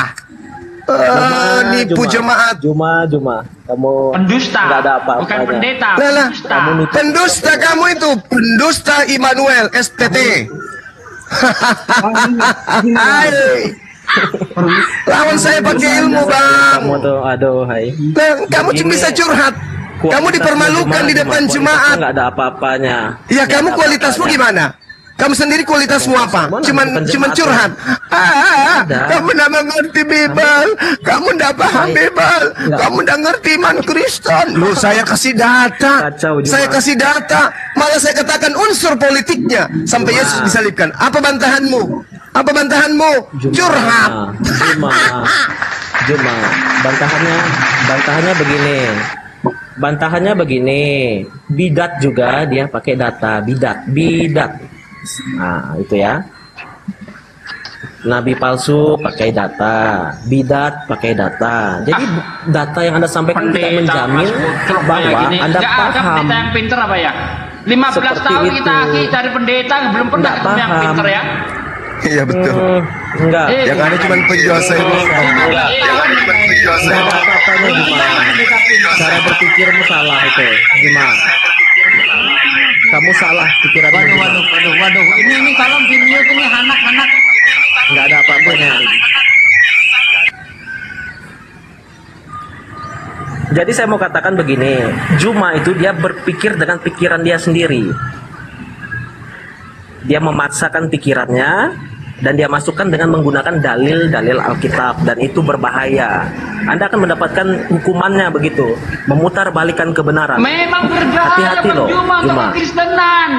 Nipu jemaat. Juma. Kamu Pendusta. nggak ada apa-apanya. Bukan pendeta. Lah, Pendusta. pendusta kamu itu, pendusta Immanuel STT. Hai. Lawan saya pakai ilmu, Bang. Kamu tuh, aduh, hai. Kamu cuma bisa curhat. Kamu dipermalukan di depan jemaat. Nggak ada apa-apanya. Ya, kamu kualitasmu gimana? Kamu sendiri kualitasmu apa? Cuman curhat. Kamu nggak mengerti Bible. Kamu nggak paham Bible. Kamu nggak ngerti iman Kristen. Loh, saya kasih data. Kacau, Juma. Saya kasih data. Malah saya katakan unsur politiknya sampai Yesus disalibkan. Apa bantahanmu? Apa bantahanmu? Curhat. Juma. Bantahannya begini. Bidat juga dia pakai data. Bidat. Nah, itu ya. Nabi palsu pakai data, bidat pakai data. Jadi data yang Anda sampaikan tidak menjamin bahwa Anda Nggak ada paham. pendeta yang pinter apa ya? 15 Seperti tahun kita itu. cari pendeta belum pernah Nggak ketemu yang paham. pinter ya. Iya betul. Enggak. Yang ada cuma penjual saya. Enggak ada apa-apanya gimana? Cara berpikirmu salah itu. Gimana? Kamu salah pikiranmu. Waduh. Ini tolong di mute ini anak-anak. Enggak ada apa-apanya. Jadi saya mau katakan begini, Juma itu dia berpikir dengan pikiran dia sendiri. Dia memaksakan pikirannya dan dia masukkan dengan menggunakan dalil-dalil Alkitab dan itu berbahaya. Anda akan mendapatkan hukumannya begitu, memutar balikan kebenaran. Memang berbahaya Hati-hati loh, percuma untuk Juma. Kristenan.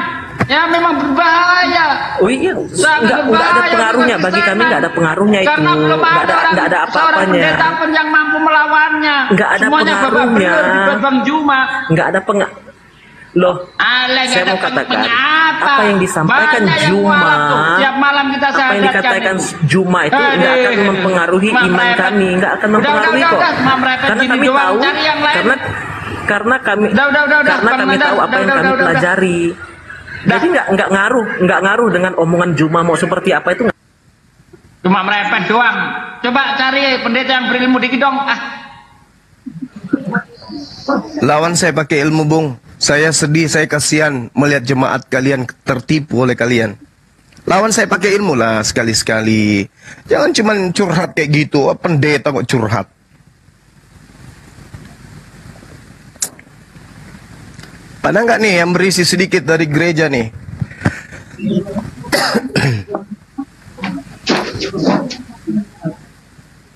Ya memang berbahaya. Oh iya, Sangat enggak ada berbahaya pengaruhnya untuk bagi kami, Kristenan. enggak ada pengaruhnya itu. Karena belum Enggak ada seorang apa-apanya. pendeta pun yang mampu melawannya. Nggak ada Semuanya pengaruhnya. babak belur di Bang Juma. Enggak ada Loh, Alah, saya mau katakan apa yang disampaikan Banyak yang Juma, mualaf tuh. Tiap malam kita apa yang sadarkan dikatakan itu. Juma itu enggak akan Aduh. mempengaruhi Mam iman repot. kami, enggak akan mempengaruhi Udah, kok. Mam repot Karena gini kami doang, tahu, cari yang lain. karena kami Udah, karena Bang kami Nanda, tahu apa yang kami udah. pelajari. Jadi enggak ngaruh dengan omongan Juma mau seperti apa itu. Cuma merepet doang. Coba cari pendeta yang berilmu dikit dong. Lawan saya pakai ilmu, Bung. Saya sedih, saya kasihan melihat jemaat kalian tertipu oleh kalian. Lawan saya pakai ilmu lah sekali-sekali. Jangan cuma curhat kayak gitu. Pendeta kok curhat. Ada nggak nih yang berisi sedikit dari gereja nih?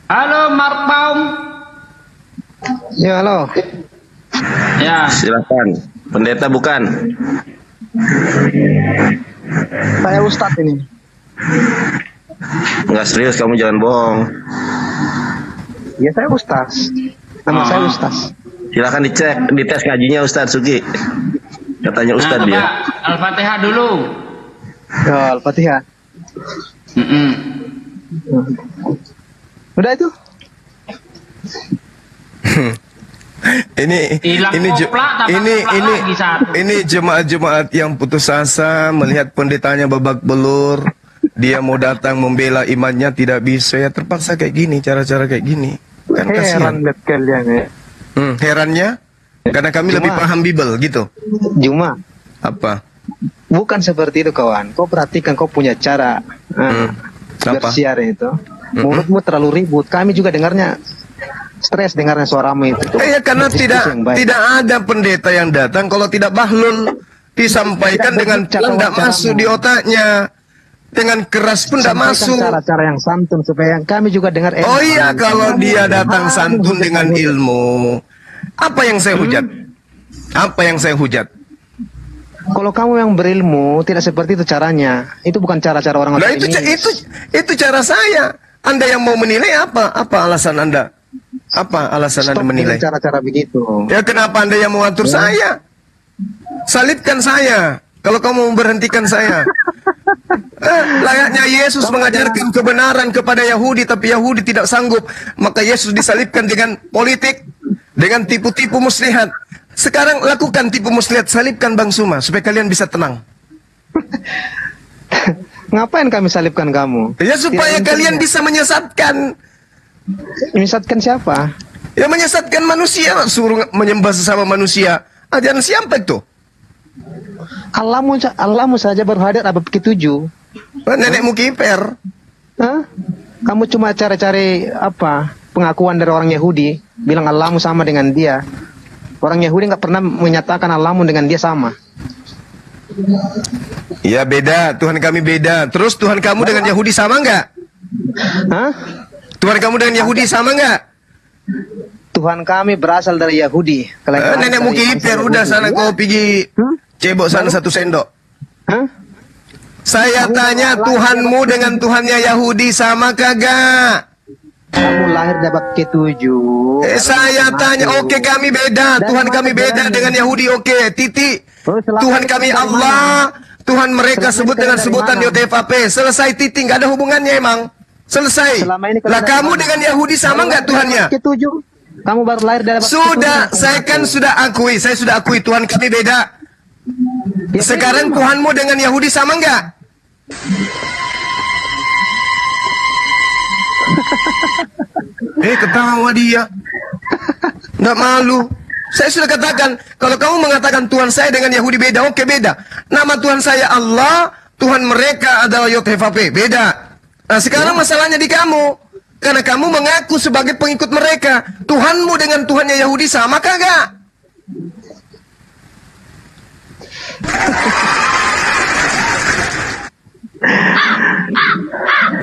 Halo Mark Baum. Ya, halo. Ya. Silakan. Pendeta bukan? Saya Ustadz ini. Enggak serius, kamu jangan bohong. Ya, saya Ustadz. Nama saya Ustadz. Silakan dicek, dites ngajinya Ustadz Sugi. Katanya Ustadz dia. Al-Fatihah dulu. Ya, Al-Fatihah. Udah itu. Ini jemaat-jemaat yang putus asa melihat pendetanya babak belur. Dia mau datang membela imannya tidak bisa, ya terpaksa kayak gini, cara-cara kayak gini. Kan kasihan. Heran lihat kalian ya. Herannya karena kami lebih paham Bible gitu. Juma. Apa? Bukan seperti itu kawan. Kau perhatikan kau punya cara bersiar itu. Mulutmu terlalu ribut. Kami juga dengarnya stres dengarnya suaramu itu. Ya karena tidak ada pendeta yang datang kalau tidak bahlul, disampaikan dengan tidak masuk di otaknya. Dengan keras pun tidak masuk. Cara-cara yang santun supaya kami juga dengar. Oh iya, kalau dia datang santun dengan ilmu, apa yang saya hujat? Apa yang saya hujat? Kalau kamu yang berilmu tidak seperti itu caranya. Itu bukan cara-cara orang Nah, itu cara saya. Anda yang mau menilai apa? Apa alasan Anda? Apa alasan Anda menilai? Cara-cara begitu. Ya kenapa Anda yang mengatur saya? Salibkan saya. Kalau kamu memberhentikan saya. Layaknya Yesus mengajarkan kebenaran kepada Yahudi, tapi Yahudi tidak sanggup. Maka Yesus disalibkan dengan politik, dengan tipu-tipu muslihat. Sekarang lakukan tipu muslihat, salibkan Bang Suma supaya kalian bisa tenang. Ngapain kami salibkan kamu? Ya supaya kalian bisa menyesatkan. Menyesatkan siapa? Ya menyesatkan manusia, suruh menyembah sesama manusia. Ajaran siapa itu? Allahmu saja baru hadir abad ke-7. Nenekmu kiper. Hah? Kamu cuma cari-cari apa? Pengakuan dari orang Yahudi, bilang Allahmu sama dengan dia. Orang Yahudi nggak pernah menyatakan Allahmu dengan dia sama. Ya beda, Tuhan kami beda. Terus Tuhan kamu dengan Yahudi sama nggak? Hah? Tuhan kamu dengan Yahudi sama nggak? Tuhan kami berasal dari Yahudi. Nenekmu kiper, udah sana kau pergi cebok sana 1 sendok. Hah? Saya tanya Tuhanmu dengan Tuhannya Yahudi sama kagak? Kamu lahir dapat ke-7. Saya tanya, oke kami beda, Tuhan kami beda dengan Yahudi, oke, titik. Tuhan kami Allah, Tuhan mereka sebut dengan sebutan YTVP. Selesai titik, nggak ada hubungannya emang. Selesai. Lah kamu dengan Yahudi sama nggak Tuhannya? Ke-7. Kamu baru lahir dapat Sudah, saya kan sudah akui Tuhan kami beda. Sekarang Tuhanmu dengan Yahudi sama nggak? Ketawa dia. Nggak malu. Saya sudah katakan, kalau kamu mengatakan Tuhan saya dengan Yahudi beda, oke beda. Nama Tuhan saya Allah, Tuhan mereka adalah YTVP, beda. Nah sekarang masalahnya di kamu. Karena kamu mengaku sebagai pengikut mereka. Tuhanmu dengan Tuhannya Yahudi sama kagak?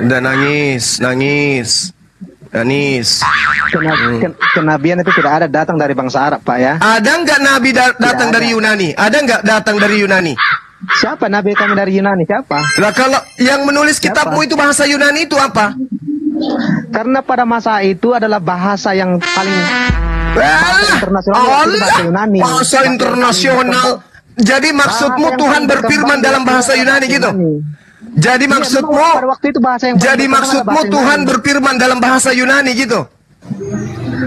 Udah nangis. Kenabian itu tidak ada datang dari bangsa Arab, Pak ya. Ada nggak nabi datang dari Yunani? Ada nggak datang dari Yunani? Siapa nabi kami dari Yunani? Siapa? Lah kalau yang menulis kitabmu itu bahasa Yunani itu apa? Karena pada masa itu adalah bahasa yang paling internasional, bahasa Yunani. Bahasa internasional. Jadi maksudmu Tuhan berfirman dalam bahasa Yunani gitu? Jadi maksudmu, Tuhan berfirman dalam bahasa Yunani gitu?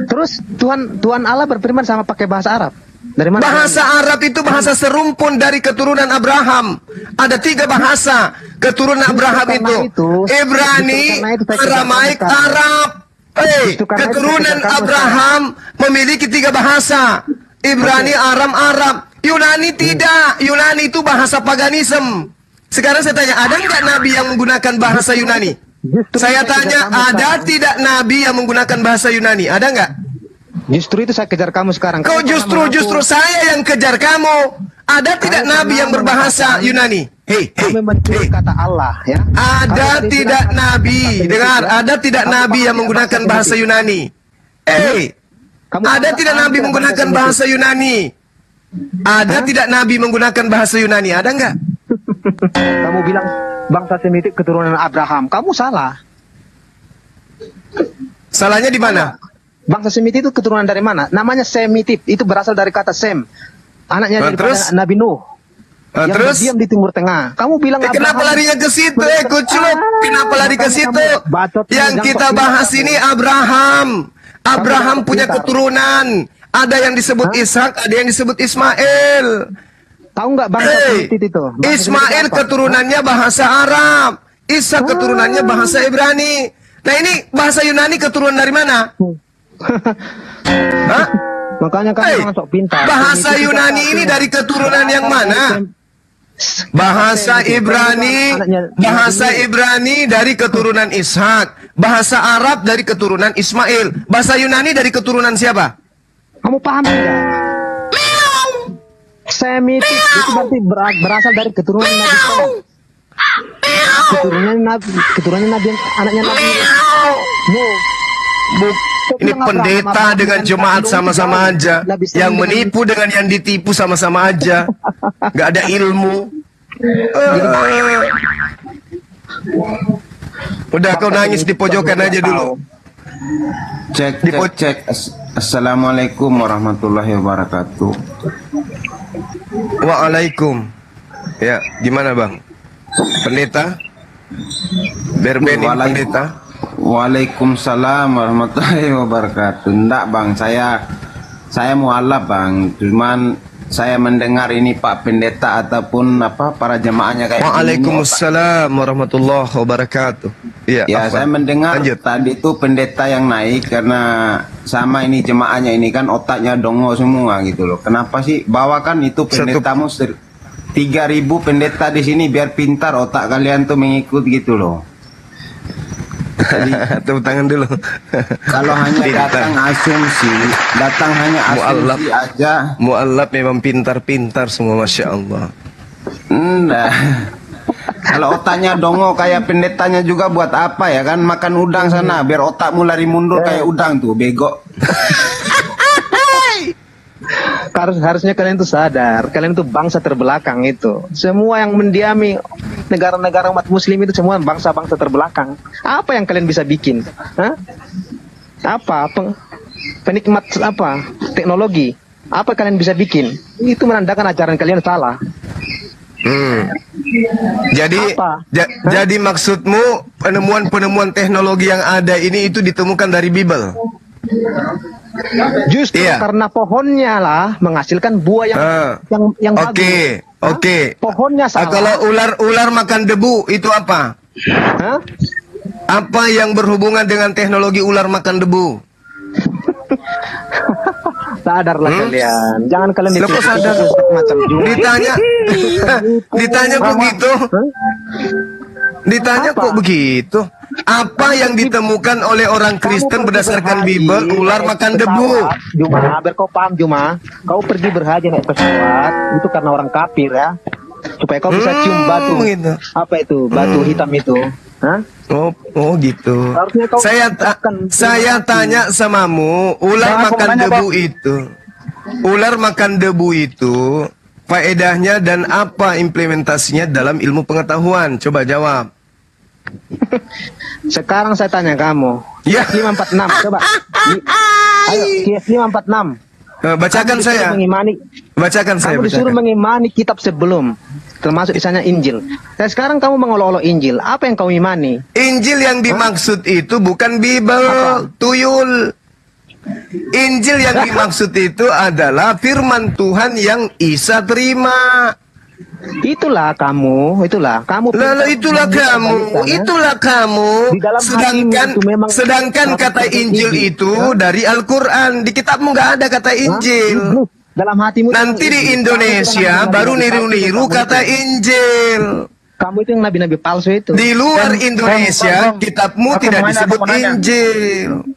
Terus Tuhan Allah berfirman sama pakai bahasa Arab? Dari mana? Bahasa Arab itu bahasa serumpun dari keturunan Abraham. Ada 3 bahasa keturunan Abraham itu. Ibrani, Aramaik, Arab. Keturunan Abraham memiliki 3 bahasa. Ibrani, Aram, Arab. Yunani tidak. Yunani itu bahasa paganisme. Sekarang saya tanya, ada nggak nabi yang menggunakan bahasa Yunani? Saya tanya, ada tidak nabi yang menggunakan bahasa Yunani? Ada nggak? Justru itu saya kejar kamu sekarang. Kau justru saya yang kejar kamu. Ada tidak nabi yang berbahasa Yunani? Kami mencuri kata Allah ya. Ada tidak nabi? Dengar, ada tidak nabi yang menggunakan bahasa Yunani? Ada tidak Nabi menggunakan bahasa Yunani? Ada tidak Nabi menggunakan bahasa Yunani? Ada enggak? Kamu bilang bangsa Semitik keturunan Abraham. Kamu salah. Salahnya di mana? Bangsa Semitik itu keturunan dari mana? Namanya Semitik. Itu berasal dari kata Sem. Anaknya daripada Nabi Nuh. Yang Terus diam di Timur Tengah. Kamu bilang kenapa larinya ke situ? Kuculuk. Kenapa lari ke situ? Yang kita bahas ini Abraham. Abraham punya keturunan. Ada yang disebut Ishak, ada yang disebut Ismail. Tahu nggak bangsa Semitik itu? Ismail keturunannya bahasa Arab. Ishak keturunannya bahasa Ibrani. Nah ini bahasa Yunani keturunan dari mana? Hah? Makanya kamu sok pintar. Bahasa Yunani ini dari keturunan yang mana? Bahasa Ibrani dari keturunan Ishak. Bahasa Arab dari keturunan Ismail. Bahasa Yunani dari keturunan siapa? Kamu paham tidak? Semitik itu berarti berasal dari keturunan Nabi Sem. Keturunan Nabi, anaknya Nabi Nuh. Ini pendeta dengan jemaat sama-sama aja. Yang menipu dengan yang ditipu sama-sama aja. Gak ada ilmu. Udah kau nangis di pojokan aja dulu. Cek. Assalamualaikum warahmatullahi wabarakatuh. Waalaikum. Ya, gimana bang? Pendeta? Berbening pendeta? Waalaikumsalam warahmatullahi wabarakatuh. Enggak bang, saya mualaf bang. Cuman saya mendengar ini Pak Pendeta ataupun para jemaahnya kayak Waalaikumsalam warahmatullahi wabarakatuh. Ya, saya mendengar tadi itu pendeta yang naik karena sama ini jemaahnya ini kan otaknya dongo semua gitu loh. Kenapa sih bawakan itu pendetamu 3.000 pendeta di sini biar pintar otak kalian tuh mengikut gitu loh. Tepuk tangan dulu. Kalau hanya datang asumsi aja. Mu'allaf memang pintar-pintar semua, Masya Allah. Enggak. Kalau otaknya dongo kayak pendetanya juga buat apa ya kan? Makan udang sana biar otakmu lari mundur kayak udang tuh, bego. Harusnya kalian tuh sadar, kalian tuh bangsa terbelakang itu. Semua yang mendiami negara-negara umat muslim itu semua bangsa-bangsa terbelakang. Apa yang kalian bisa bikin? Hah? Apa? Penikmat teknologi? Apa kalian bisa bikin? Itu menandakan ajaran kalian salah. Jadi maksudmu penemuan-penemuan teknologi yang ada ini itu ditemukan dari Bible? Justru karena pohonnya lah menghasilkan buah yang bagus. Oke. Pohonnya salah. Kalau ular makan debu itu apa? Apa yang berhubungan dengan teknologi ular makan debu? Sadarlah kalian. Jangan kalian sadar macam ditanya begitu. Ditanya kok begitu? Apa yang ditemukan oleh orang Kristen berdasarkan Bible? Ular makan debu. Juma, biar kau paham Juma. Kau pergi berhaji naik pesawat itu karena orang kafir ya. Supaya kau bisa cium batu. Gitu. Apa itu? Batu hitam itu. Hah? Oh gitu. Saya tanya samamu, ular makan debu itu. Ular makan debu itu faedahnya dan apa implementasinya dalam ilmu pengetahuan? Coba jawab. Sekarang saya tanya kamu. Ya. 546 coba. Ayo, 546. Bacakan saya. Bacakan saya. Kamu disuruh mengimani kitab sebelum, termasuk misalnya Injil. Dan sekarang kamu mengolok-olok Injil. Apa yang kamu imani? Injil yang dimaksud itu bukan Bible, tuyul. Injil yang dimaksud itu adalah firman Tuhan yang Isa terima. Itulah kamu. Sedangkan kata Injil itu dari Al-Quran. Di kitabmu nggak ada kata Injil. Dalam hatimu. Nanti di Indonesia baru niru-niru kata Injil. Kamu itu yang nabi-nabi palsu itu. Di luar Indonesia kitabmu tidak disebut Injil.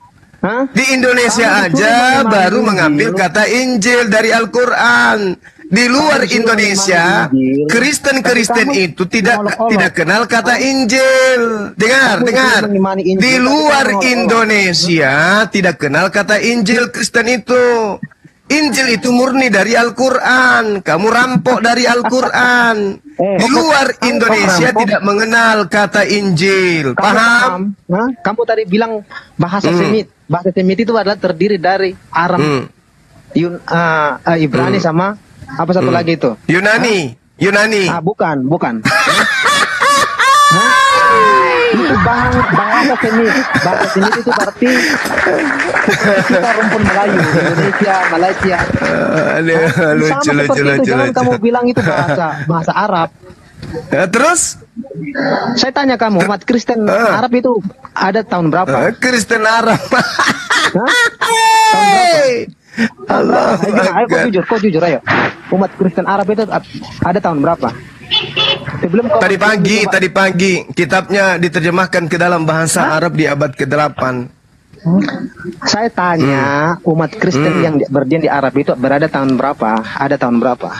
Di Indonesia aja baru mengambil kata Injil dari Al-Quran. di luar Indonesia, Kristen-Kristen itu tidak kenal kata Injil. Dengar. Di luar Indonesia tidak kenal kata Injil Kristen itu. Injil itu murni dari Al-Quran. Kamu rampok dari Al-Quran. Di luar Indonesia tidak mengenal kata Injil. Paham? Kamu tadi bilang bahasa Semit. Bahasa Semit itu adalah terdiri dari Aram, Ibrani sama apa satu lagi itu? Yunani. Bukan. Itu bahasa Semit. Bahasa Semit itu berarti kita rumpun Melayu, Indonesia, Malaysia. Lucu. Jangan kamu bilang itu bahasa Arab. Terus? Saya tanya kamu, umat Kristen Arab itu ada tahun berapa? Kristen Arab. Allah. Ayo kau jujur ayo. Umat Kristen Arab itu ada tahun berapa? Tadi pagi kitabnya diterjemahkan ke dalam bahasa Arab di abad ke-8. Saya tanya umat Kristen yang berdiam di Arab itu berada tahun berapa? Ada tahun berapa?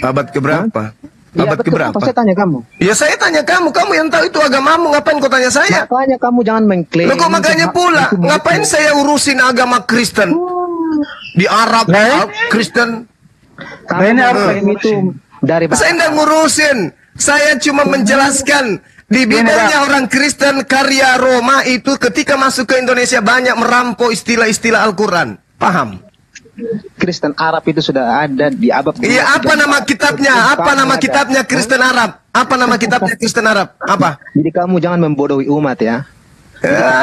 Abad keberapa? Abad keberapa? Saya tanya kamu. Ya saya tanya kamu yang tahu itu agamamu, ngapain kau tanya saya? Makanya kamu jangan mengklaim. Kok makanya pula, ngapain saya urusin agama Kristen? Di Arab, Kristen. Kamu mengklaim itu dari saya tidak ngurusin. Saya cuma menjelaskan di bidangnya orang Kristen karya Roma itu ketika masuk ke Indonesia banyak merampok istilah-istilah Al-Quran. Paham? Kristen Arab itu sudah ada di abad. Iya, apa nama kitabnya? Apa nama kitabnya Kristen Arab? Apa nama kitabnya Kristen Arab? Apa? Jadi kamu jangan membodohi umat ya.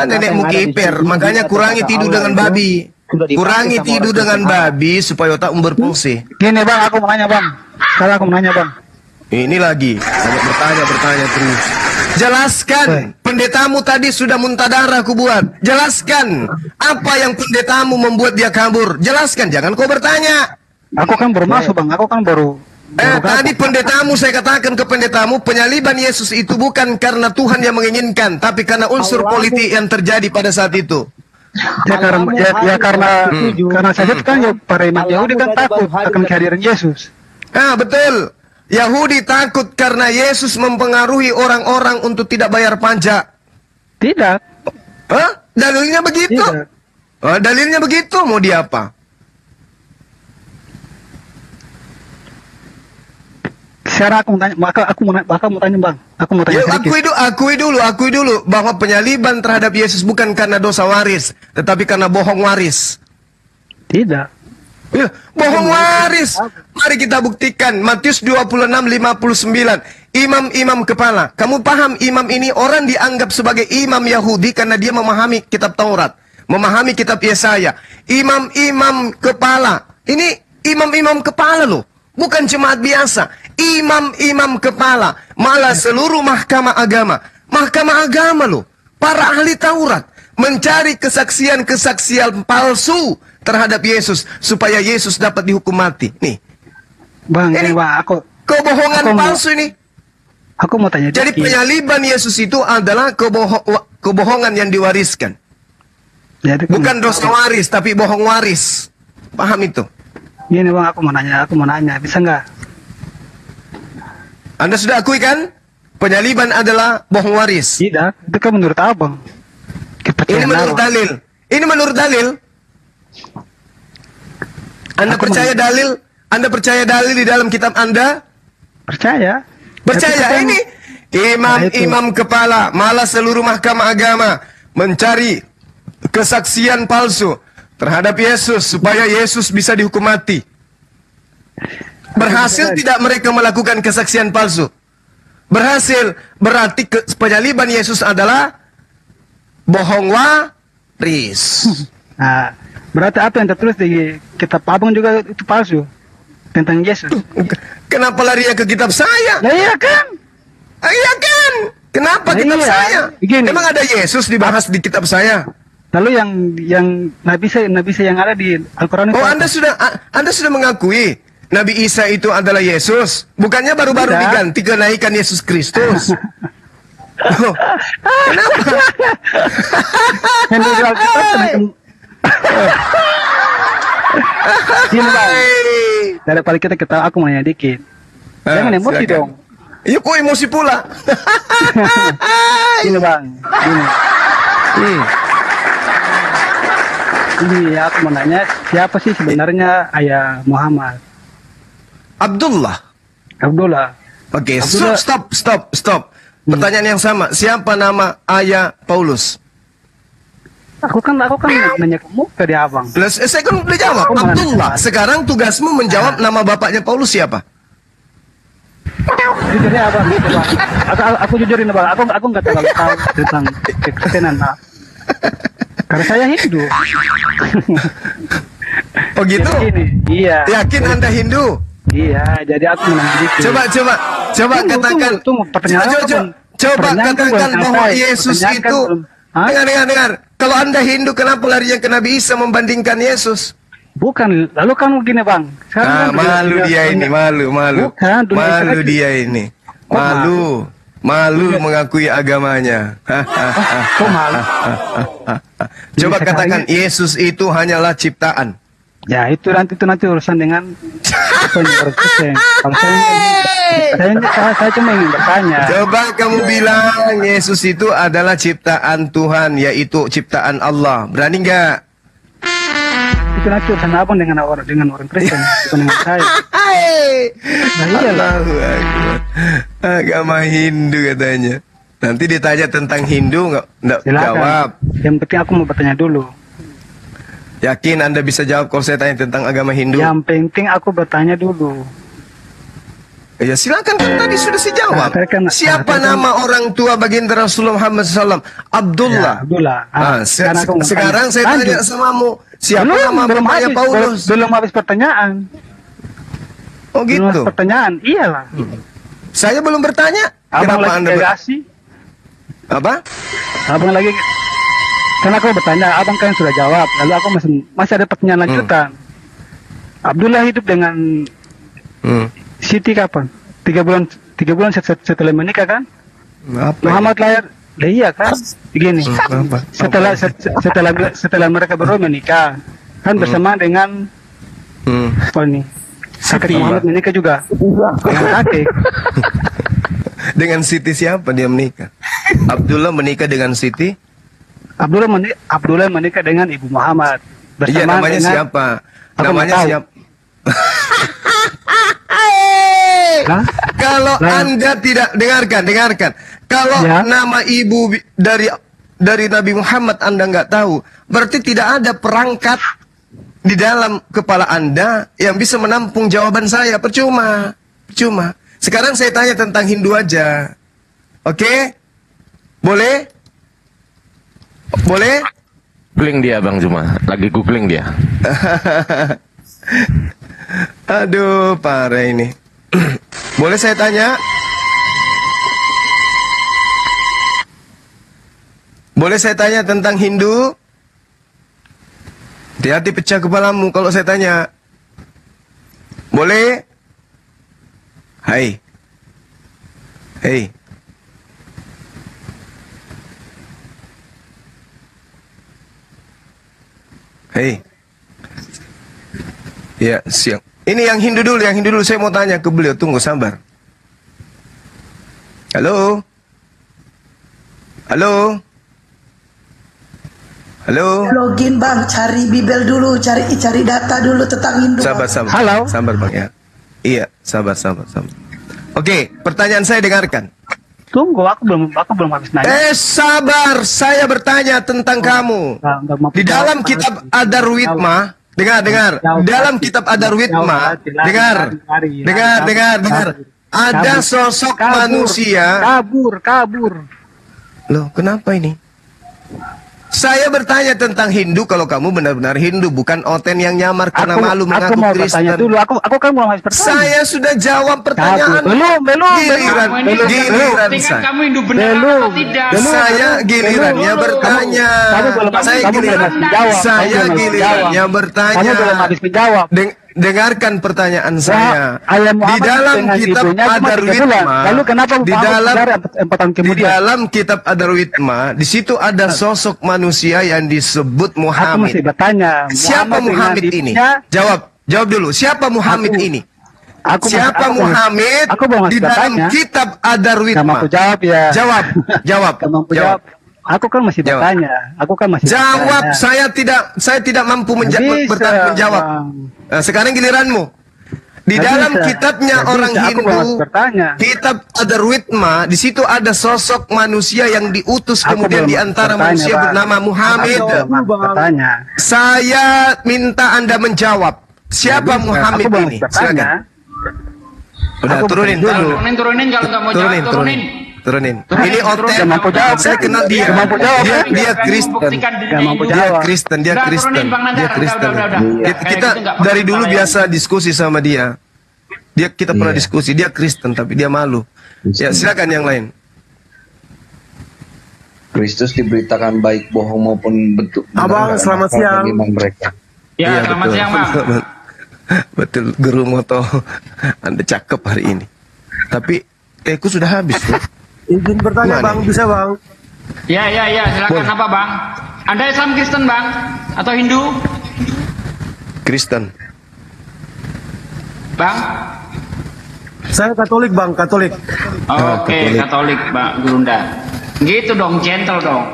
Nenekmu kiper, makanya kurangi tidur dengan babi. Kurangi tidur dengan babi supaya otakmu berfungsi. Gini bang, aku mau nanya bang. Kalau aku mau nanya bang. Ini lagi, bertanya terus. Jelaskan, pendetamu tadi sudah muntah darah aku buat. Jelaskan, apa yang pendetamu membuat dia kabur. Jelaskan, jangan kau bertanya. Aku kan baru masuk bang, aku kan baru. Tadi pendetamu, saya katakan ke pendetamu, penyaliban Yesus itu bukan karena Tuhan yang menginginkan, tapi karena unsur politik yang terjadi pada saat itu. Karena saja kan ya para imam Yahudi kan takut akan kehadiran Yesus. Betul. Yahudi takut karena Yesus mempengaruhi orang-orang untuk tidak bayar pajak. Tidak. Dalilnya begitu? Tidak. Dalilnya begitu, mau dia apa? Sekarang aku mau tanya, aku mau tanya bang. Aku mau tanya sedikit. Akui dulu bahwa penyaliban terhadap Yesus bukan karena dosa waris, tetapi karena bohong waris. Tidak. Ya, bohong waris. Mari kita buktikan. Matius 26:59. Imam-imam kepala. Kamu paham imam ini orang dianggap sebagai imam Yahudi karena dia memahami kitab Taurat, memahami kitab Yesaya. Imam-imam kepala. Ini imam-imam kepala loh. Bukan jemaat biasa. Imam-imam kepala. Malah seluruh mahkamah agama. Mahkamah agama loh. Para ahli Taurat mencari kesaksian-kesaksian palsu terhadap Yesus supaya Yesus dapat dihukum mati. Nih, bang, ini bang, kebohongan palsu ini. Aku mau tanya. Jadi penyaliban Yesus itu adalah kebohongan yang diwariskan. Bukan dosa waris, tapi bohong waris. Paham itu? Ini bang, aku mau nanya, bisa nggak? Anda sudah akui kan? Penyaliban adalah bohong waris. Tidak, itu kan menurut abang. Ini menurut dalil. Ini menurut dalil. Anda percaya dalil? Anda percaya dalil di dalam kitab Anda? Percaya. Percaya. Ini imam-imam kepala, malah seluruh mahkamah agama mencari kesaksian palsu terhadap Yesus supaya Yesus bisa dihukum mati. Berhasil tidak mereka melakukan kesaksian palsu? Berhasil. Berarti penyaliban Yesus adalah bohong waris. Nah, berarti apa yang tertulis di kitab abang juga itu palsu tentang Yesus. Kenapa larinya ke kitab saya? Iya kan? Iya kan? Kenapa kitab saya? Begini. Emang ada Yesus dibahas di kitab saya? Lalu yang Nabi Isa yang ada di Al-Quran itu. Oh, Anda sudah mengakui Nabi Isa itu adalah Yesus? Bukannya baru-baru diganti kenaikan Yesus Kristus? Oh, kenapa? daripada kita aku mau nanya dikit. Jangan emosi silakan. dong. Iya, kok emosi pula? Ini bang, ini aku mau nanya siapa sih sebenarnya ayah Muhammad? Abdullah. Oke, stop. Pertanyaan yang sama. Siapa nama ayah Paulus? Aku kan nanya kamu tadi abang. Saya kan udah jawab. Abdullah. Sekarang tugasmu menjawab nama bapaknya Paulus siapa? Jujur ya abang, gitu, bang. Aku jujurin abang. Aku nggak terlalu tahu tentang kekristenan, Pak. Karena saya Hindu. Oh gitu? Iya. Yakin Anda Hindu? Iya, jadi aku menang dikit. Coba katakan. Coba katakan bahwa Yesus itu. Dengar. Kalau Anda Hindu, kenapa larinya ke Nabi Isa membandingkan Yesus? Bukan, lalu kan begini bang. Malu dia ini, malu. Bukan, malu dia ini. Malu mengakui agamanya. Kok malu? Coba katakan Yesus itu hanyalah ciptaan. Ya itu nanti urusan dengan kalau saya cuma ingin bertanya. Coba kamu bilang Yesus itu adalah ciptaan Tuhan, yaitu ciptaan Allah. Berani nggak? Itu nanti urusan abang dengan orang Kristen, bukan dengan saya. Allahu Akbar. Agama Hindu katanya. Nanti ditanya tentang Hindu nggak jawab. Yang penting aku mau bertanya dulu. Yakin Anda bisa jawab kalau saya tanya tentang agama Hindu? Yang penting aku bertanya dulu. Ya silakan, kan tadi sudah saya jawab. Siapa nama orang tua baginda Rasulullah Muhammad SAW? Abdullah. Sekarang saya tanya samamu. Siapa nama bapaknya Paulus? Belum habis pertanyaan. Oh gitu? Belum habis pertanyaan, iyalah. Saya belum bertanya. Abang Kenapa lagi kasih? Apa? Abang lagi. Karena aku bertanya, abang kan sudah jawab. Lalu aku masih ada pertanyaan lanjutan. Abdullah hidup dengan Siti kapan? 3 bulan setelah menikah kan? Muhammad lahir. Iya kan? Begini. Setelah mereka berdua menikah, kan bersama dengan apa nih? Kakek Muhammad menikah juga dengan kakek. Dengan Siti siapa dia menikah? Abdullah menikah dengan Siti? Abdullah menikah dengan Ibu Muhammad. Iya, namanya siapa? Namanya siapa? Kalau Anda tidak dengarkan. Kalau nama ibu dari Nabi Muhammad Anda nggak tahu, berarti tidak ada perangkat di dalam kepala Anda yang bisa menampung jawaban saya. Percuma. Sekarang saya tanya tentang Hindu aja. Oke? Boleh? Googling dia Bang Zuma, lagi googling dia. Aduh, parah ini. Boleh saya tanya? Boleh saya tanya tentang Hindu? Hati-hati pecah kepalamu kalau saya tanya. Boleh? Hai. Ya, siang. Ini yang Hindu dulu, saya mau tanya ke beliau. Tunggu, sabar. Halo? Login bang, cari Bibel dulu, cari data dulu tentang Hindu. Sabar. Halo? Sabar bang ya. Iya, sabar. Oke, pertanyaan saya dengarkan. Tunggu, aku belum habis nanya. Sabar, saya bertanya tentang kamu. Di dalam kitab Adarwitma, dengar. Dalam kitab Adarwitma, dengar. Ada sosok manusia. Kabur. Loh, kenapa ini? Saya bertanya tentang Hindu kalau kamu benar-benar Hindu, bukan Oten yang nyamar karena malu mengaku mau Kristen. Bertanya dulu. Aku kan belum habis bertanya. Saya sudah jawab pertanyaan. Belum. Giliran saya. Kamu Hindu benar atau tidak? Saya gilirannya bertanya. Saya gilirannya bertanya. Kamu belum habis menjawab. Dengarkan pertanyaan saya. Di dalam kitab Adarwitma, lalu kenapa di dalam kitab Adarwitma, di situ ada sosok manusia yang disebut Muhammad. Aku masih bertanya. Siapa Muhammad ini? Jawab. Jawab dulu. Siapa Muhammad ini? Siapa aku Muhammad di dalam kitab Ad-Darwitma? Gak mampu jawab ya. Jawab. Gak mampu jawab. Aku kan masih bertanya. Jawab. Bertanya. Saya tidak mampu menjawab. Nah, sekarang giliranmu. Di dalam kitabnya orang Hindu, kitab Ad-Darwitma, di situ ada sosok manusia yang diutus kemudian di antara manusia bernama Muhammad. Saya minta Anda menjawab. Siapa Muhammad ini? Silakan. Udah turunin dulu. Turunin kalau nggak mau jawab turunin. Ini hotel. Saya kenal dia. Dia Kristen. Dia Kristen. Kita dari dulu biasa diskusi sama dia. Kita pernah diskusi. Dia Kristen tapi dia malu. Ya silakan yang lain. Kristus diberitakan baik bohong maupun betul. Abang selamat siang. Ya selamat siang bang. Betul, Guru Moto. Anda cakep hari ini. Tapi aku sudah habis. Izin bertanya bang, bisa bang? Ya, silakan. Apa bang? Anda Islam Kristen bang? Atau Hindu? Kristen. Bang? Saya Katolik bang, Katolik. Oke, Katolik Bang Gurunda. Gitu dong, gentle dong.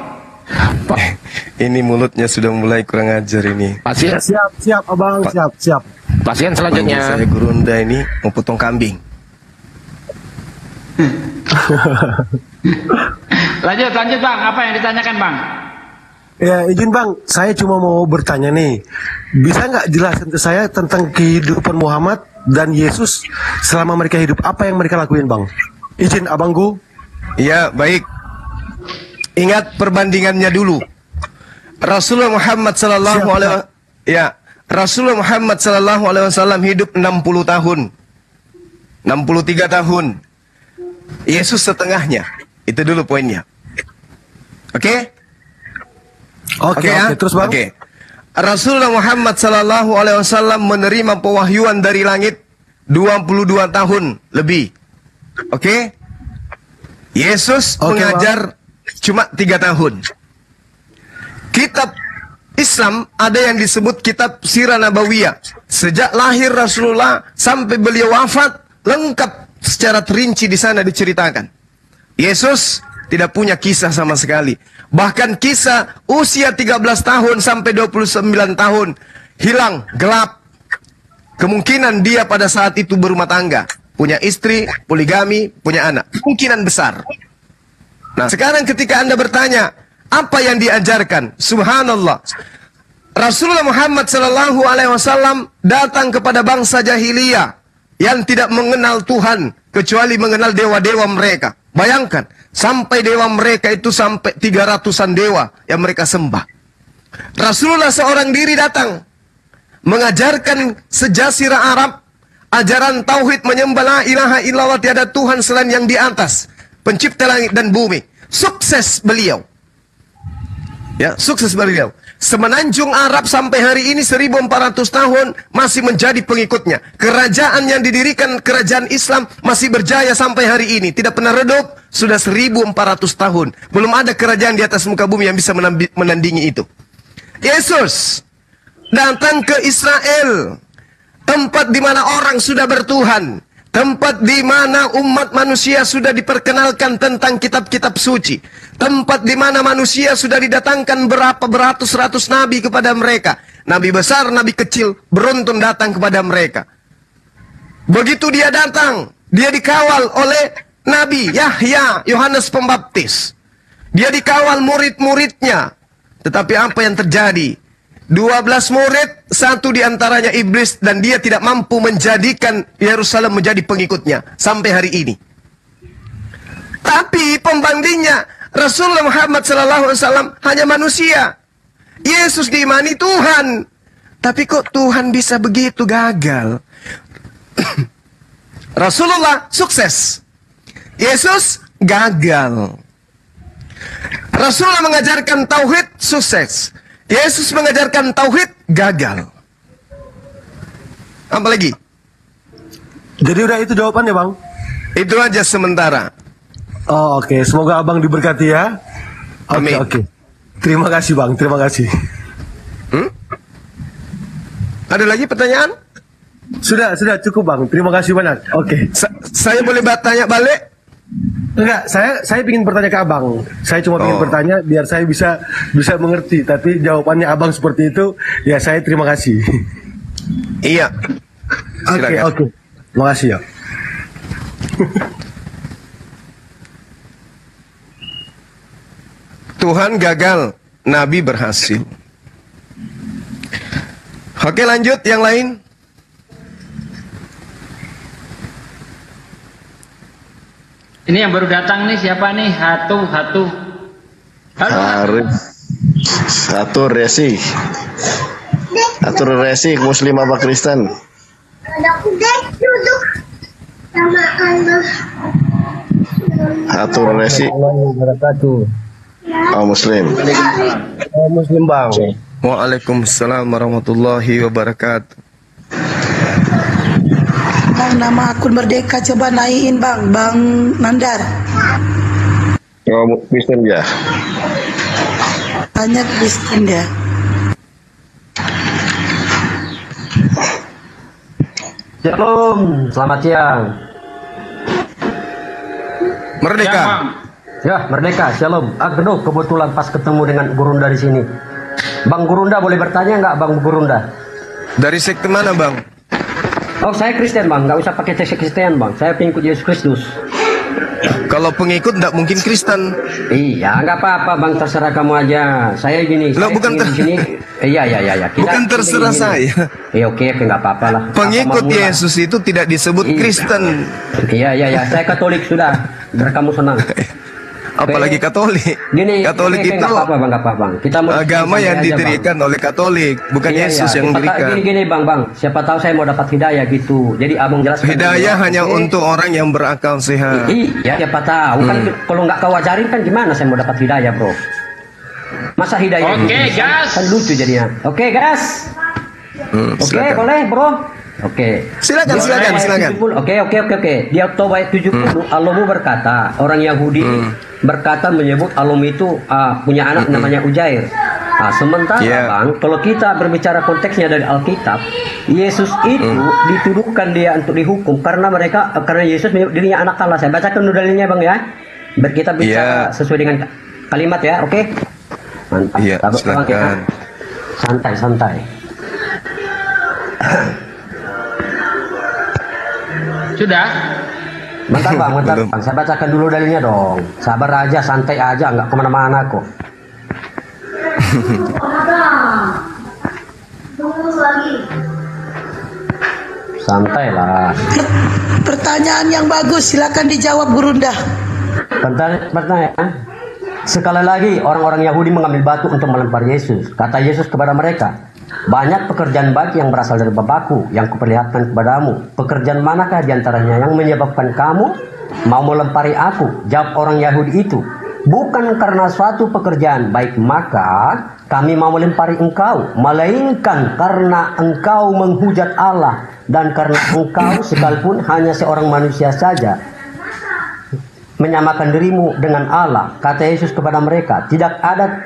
Ini mulutnya sudah mulai kurang ajar ini. Pasien. Siap abang, siap. Pasien selanjutnya. Saya Gurunda ini mau potong kambing. Lanjut bang, apa yang ditanyakan bang? Ya izin bang, saya cuma mau bertanya nih, bisa nggak jelaskan ke saya tentang kehidupan Muhammad dan Yesus selama mereka hidup, apa yang mereka lakuin bang? Izin abangku. Ya baik. Ingat perbandingannya dulu. Rasulullah Muhammad sallallahu alaihi wasallam hidup 60 tahun. 63 tahun. Yesus setengahnya. Itu dulu poinnya. Oke? Oke, terus bang. Oke. Rasulullah Muhammad sallallahu alaihi wasallam menerima pewahyuan dari langit 22 tahun lebih. Oke? Yesus mengajar cuma 3 tahun. Kitab Islam ada yang disebut kitab Sirah Nabawiyah. Sejak lahir Rasulullah sampai beliau wafat, lengkap secara terinci di sana diceritakan. Yesus tidak punya kisah sama sekali. Bahkan kisah usia 13 tahun sampai 29 tahun hilang, gelap. Kemungkinan dia pada saat itu berumah tangga, punya istri, poligami, punya anak. Kemungkinan besar. Nah, sekarang ketika Anda bertanya, apa yang diajarkan? Subhanallah. Rasulullah Muhammad sallallahu alaihi wasallam datang kepada bangsa jahiliyah yang tidak mengenal Tuhan kecuali mengenal dewa-dewa mereka. Bayangkan, sampai dewa mereka itu sampai 300-an dewa yang mereka sembah. Rasulullah seorang diri datang mengajarkan sejazirah Arab ajaran tauhid, menyembah la ilaha illallah, tiada Tuhan selain yang di atas, pencipta langit dan bumi. Sukses beliau. Ya, sukses beliau. Semenanjung Arab sampai hari ini 1400 tahun masih menjadi pengikutnya. Kerajaan yang didirikan kerajaan Islam masih berjaya sampai hari ini. Tidak pernah redup, sudah 1400 tahun. Belum ada kerajaan di atas muka bumi yang bisa menandingi itu. Yesus datang ke Israel, tempat di mana orang sudah bertuhan. Tempat di mana umat manusia sudah diperkenalkan tentang kitab-kitab suci. Tempat di mana manusia sudah didatangkan beratus-ratus nabi kepada mereka. Nabi besar, nabi kecil, beruntun datang kepada mereka. Begitu dia datang, dia dikawal oleh Nabi Yahya, Yohanes Pembaptis. Dia dikawal murid-muridnya. Tetapi apa yang terjadi? 12 murid, satu diantaranya iblis, dan dia tidak mampu menjadikan Yerusalem menjadi pengikutnya sampai hari ini. Tapi pembandingnya, Rasulullah Muhammad SAW hanya manusia. Yesus diimani Tuhan. Tapi kok Tuhan bisa begitu gagal? Rasulullah sukses. Yesus gagal. Rasulullah mengajarkan tauhid, sukses. Yesus mengajarkan tauhid, gagal. Apa lagi? Jadi udah itu jawabannya bang? Itu aja sementara. Oh, oke. Semoga abang diberkati ya. Oke. Terima kasih bang, terima kasih. Ada lagi pertanyaan? Sudah cukup Bang. Terima kasih banyak. Oke. Saya boleh tanya balik? Enggak, saya ingin bertanya ke Abang. Saya cuma ingin bertanya biar saya bisa mengerti. Tapi jawabannya Abang seperti itu, ya saya terima kasih. Iya. Oke. Terima kasih ya. Tuhan gagal, Nabi berhasil. Oke, lanjut yang lain. Ini yang baru datang nih siapa nih? Hatu. Halo. Satu Resi. Atur Resi, Muslim apa Kristen? Atur Resi. Oh, Muslim. Muslim Bang. Waalaikumsalam warahmatullahi wabarakatuh. Bang, nama akun Merdeka coba naikin Bang Nandar. Oh, Kristen ya. Tanya Kristen ya. Shalom, selamat siang. Merdeka. Ya, Merdeka, shalom. Aduh, kebetulan pas ketemu dengan Gurunda di sini. Bang Gurunda boleh bertanya nggak, Bang Gurunda? Dari sekte mana, Bang? Oh, saya Kristen, Bang. Nggak usah pakai tes Kristen, Bang. Saya pengikut Yesus Kristus. Kalau pengikut nggak mungkin Kristen. Iya, nggak apa-apa, Bang. Terserah kamu aja. Saya gini. Lo bukan di sini. Iya. Bukan terserah saya. Iya, oke, nggak apa-apa lah. Pengikut Yesus itu tidak disebut Kristen. Iya. Saya Katolik sudah. Biar kamu senang. Apalagi Katolik. Gini, Katolik itu apa, Bang. Kita agama yang didirikan oleh Katolik, bukan Yesus yang didirikan. Gini, Bang. Siapa tahu saya mau dapat hidayah gitu. Jadi Abang jelaskan. Hidayah hanya untuk orang yang berakal sehat. Iya, siapa tahu. Kan kalau nggak kau ajarin kan gimana saya mau dapat hidayah, Bro? Masa hidayah? Oke, gas. Kan lucu jadinya. Oke, gas. Oke, boleh, Bro. Oke. Silakan. Oke. Di Oktober 70 Alomu berkata, orang Yahudi berkata menyebut Alomu itu punya anak namanya Ujair. Sementara Bang, kalau kita berbicara konteksnya dari Alkitab, Yesus itu dituduhkan dia untuk dihukum karena Yesus menyebut dirinya anak Allah. Saya bacakan dulu dalilnya, Bang ya. Biar kita bisa sesuai dengan kalimat ya, oke? Mantap. Iya, silakan. Santai. Sudah? Bentar bang. Saya bacakan dulu dalilnya dong. Sabar aja, santai aja, nggak kemana-mana kok. Santai lah. Pertanyaan yang bagus, silakan dijawab Gurunda. Pertanyaan. Sekali lagi, orang-orang Yahudi mengambil batu untuk melempar Yesus. Kata Yesus kepada mereka, banyak pekerjaan baik yang berasal dari Bapakku yang kuperlihatkan kepadamu. Pekerjaan manakah diantaranya yang menyebabkan kamu mau melempari aku? Jawab orang Yahudi itu, bukan karena suatu pekerjaan baik maka kami mau melempari engkau, melainkan karena engkau menghujat Allah dan karena engkau sekalipun hanya seorang manusia saja menyamakan dirimu dengan Allah. Kata Yesus kepada mereka, tidakkah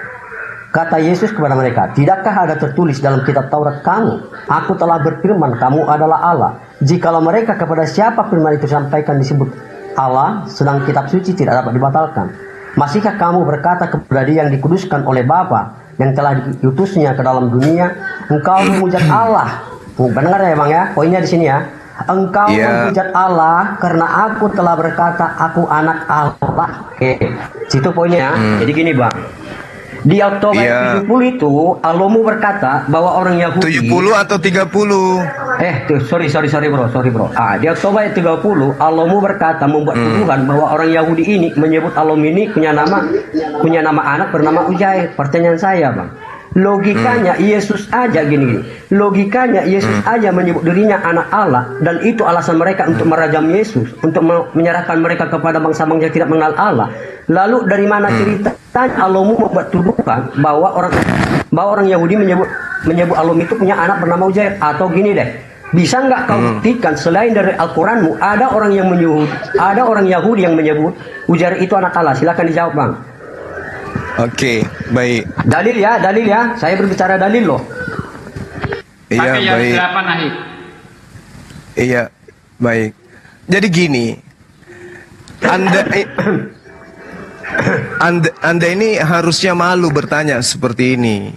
ada tertulis dalam kitab Taurat kamu, aku telah berfirman kamu adalah Allah. Jikalau mereka kepada siapa firman itu sampaikan disebut Allah, sedang kitab suci tidak dapat dibatalkan, masihkah kamu berkata kepada dia yang dikuduskan oleh Bapa yang telah diutusnya ke dalam dunia, engkau menghujat Allah? Benar ya Bang ya, poinnya di sini ya. Engkau menghujat Allah karena aku telah berkata aku anak Allah. Oke, situ poinnya. Jadi gini Bang, di Oktober 70 itu Alomu berkata bahwa orang Yahudi 70 atau 30? Sorry bro. Di Oktober 30 Alomu berkata membuat tuduhan bahwa orang Yahudi ini menyebut Alomu ini punya nama anak bernama Ujair. Pertanyaan saya Bang, logikanya Yesus aja gini. Logikanya Yesus aja menyebut dirinya anak Allah dan itu alasan mereka untuk merajam Yesus, untuk menyerahkan mereka kepada bangsa-bangsa yang tidak mengenal Allah. Lalu dari mana ceritanya Alomu membuat tuduhan bahwa orang Yahudi menyebut Alomu itu punya anak bernama Ujair? Atau gini deh, bisa nggak kau buktikan selain dari Al-Quranmu ada orang Yahudi yang menyebut Ujair itu anak Allah? Silakan dijawab Bang. Oke, baik. Dalil ya. Saya berbicara dalil loh. Iya, baik. Iya, baik. Jadi gini, Anda ini harusnya malu bertanya seperti ini.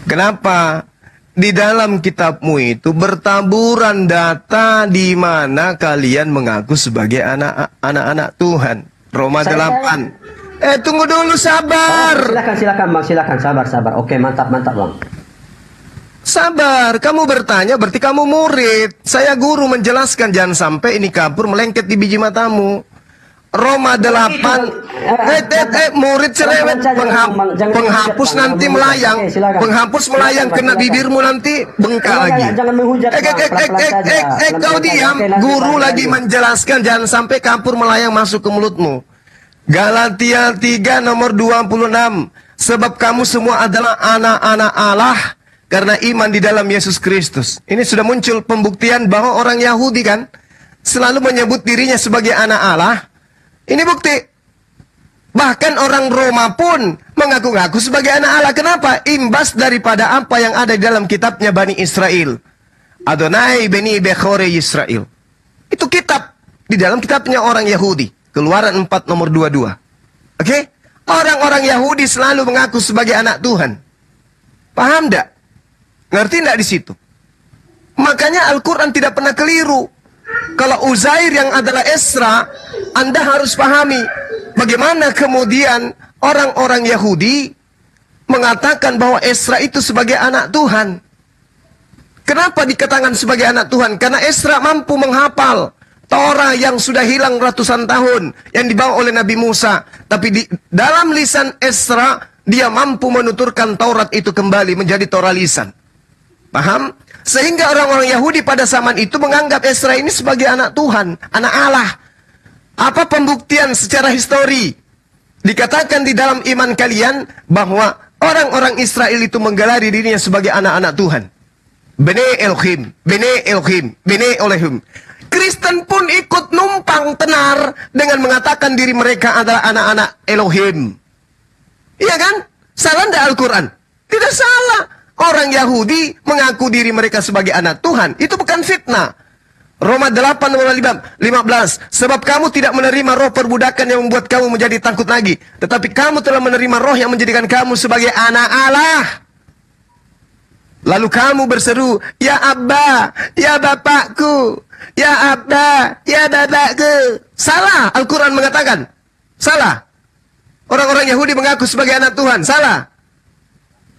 Kenapa? Di dalam kitabmu itu bertaburan data di mana kalian mengaku sebagai anak-anak Tuhan. Roma 8. Tunggu dulu, sabar. Silakan Bang, silakan sabar. Oke, mantap Bang. Sabar, kamu bertanya berarti kamu murid. Saya guru menjelaskan, jangan sampai ini kabur melengket di biji matamu. Roma 8. Murid cerewet, penghapus nanti melayang. Penghapus melayang kena bibirmu nanti bengkak lagi. Jangan menghujat. Kau diam. Guru lagi menjelaskan, jangan sampai kapur melayang masuk ke mulutmu. Galatia 3 nomor 26. Sebab kamu semua adalah anak-anak Allah karena iman di dalam Yesus Kristus. Ini sudah muncul pembuktian bahwa orang Yahudi kan selalu menyebut dirinya sebagai anak Allah. Ini bukti. Bahkan orang Roma pun mengaku-ngaku sebagai anak Allah. Kenapa? Imbas daripada apa yang ada di dalam kitabnya Bani Israel. Adonai Beni Bechore Israel. Itu kitab. Di dalam kitabnya orang Yahudi. Keluaran 4 nomor 22. Oke? Orang-orang Yahudi selalu mengaku sebagai anak Tuhan. Paham enggak? Ngerti enggak di situ? Makanya Al-Quran tidak pernah keliru. Kalau Uzair yang adalah Esra, Anda harus pahami bagaimana kemudian orang-orang Yahudi mengatakan bahwa Esra itu sebagai anak Tuhan. Kenapa dikatakan sebagai anak Tuhan? Karena Esra mampu menghafal Torah yang sudah hilang ratusan tahun yang dibawa oleh Nabi Musa. Tapi di dalam lisan Esra, dia mampu menuturkan Taurat itu kembali menjadi Torah lisan. Paham? Sehingga orang-orang Yahudi pada zaman itu menganggap Esra ini sebagai anak Tuhan, anak Allah. Apa pembuktian secara histori? Dikatakan di dalam iman kalian bahwa orang-orang Israel itu menggelari dirinya sebagai anak-anak Tuhan. Bene Elohim, Bene Elohim, Bene Elohim. Kristen pun ikut numpang tenar dengan mengatakan diri mereka adalah anak-anak Elohim. Iya kan? Salah enggak Al-Quran? Tidak salah. Orang Yahudi mengaku diri mereka sebagai anak Tuhan. Itu bukan fitnah. Roma 8 nomor 15. Sebab kamu tidak menerima roh perbudakan yang membuat kamu menjadi takut lagi. Tetapi kamu telah menerima roh yang menjadikan kamu sebagai anak Allah. Lalu kamu berseru, ya Abba, ya Bapakku, ya Abba, ya Bapakku. Salah, Al-Quran mengatakan. Salah. Orang-orang Yahudi mengaku sebagai anak Tuhan. Salah.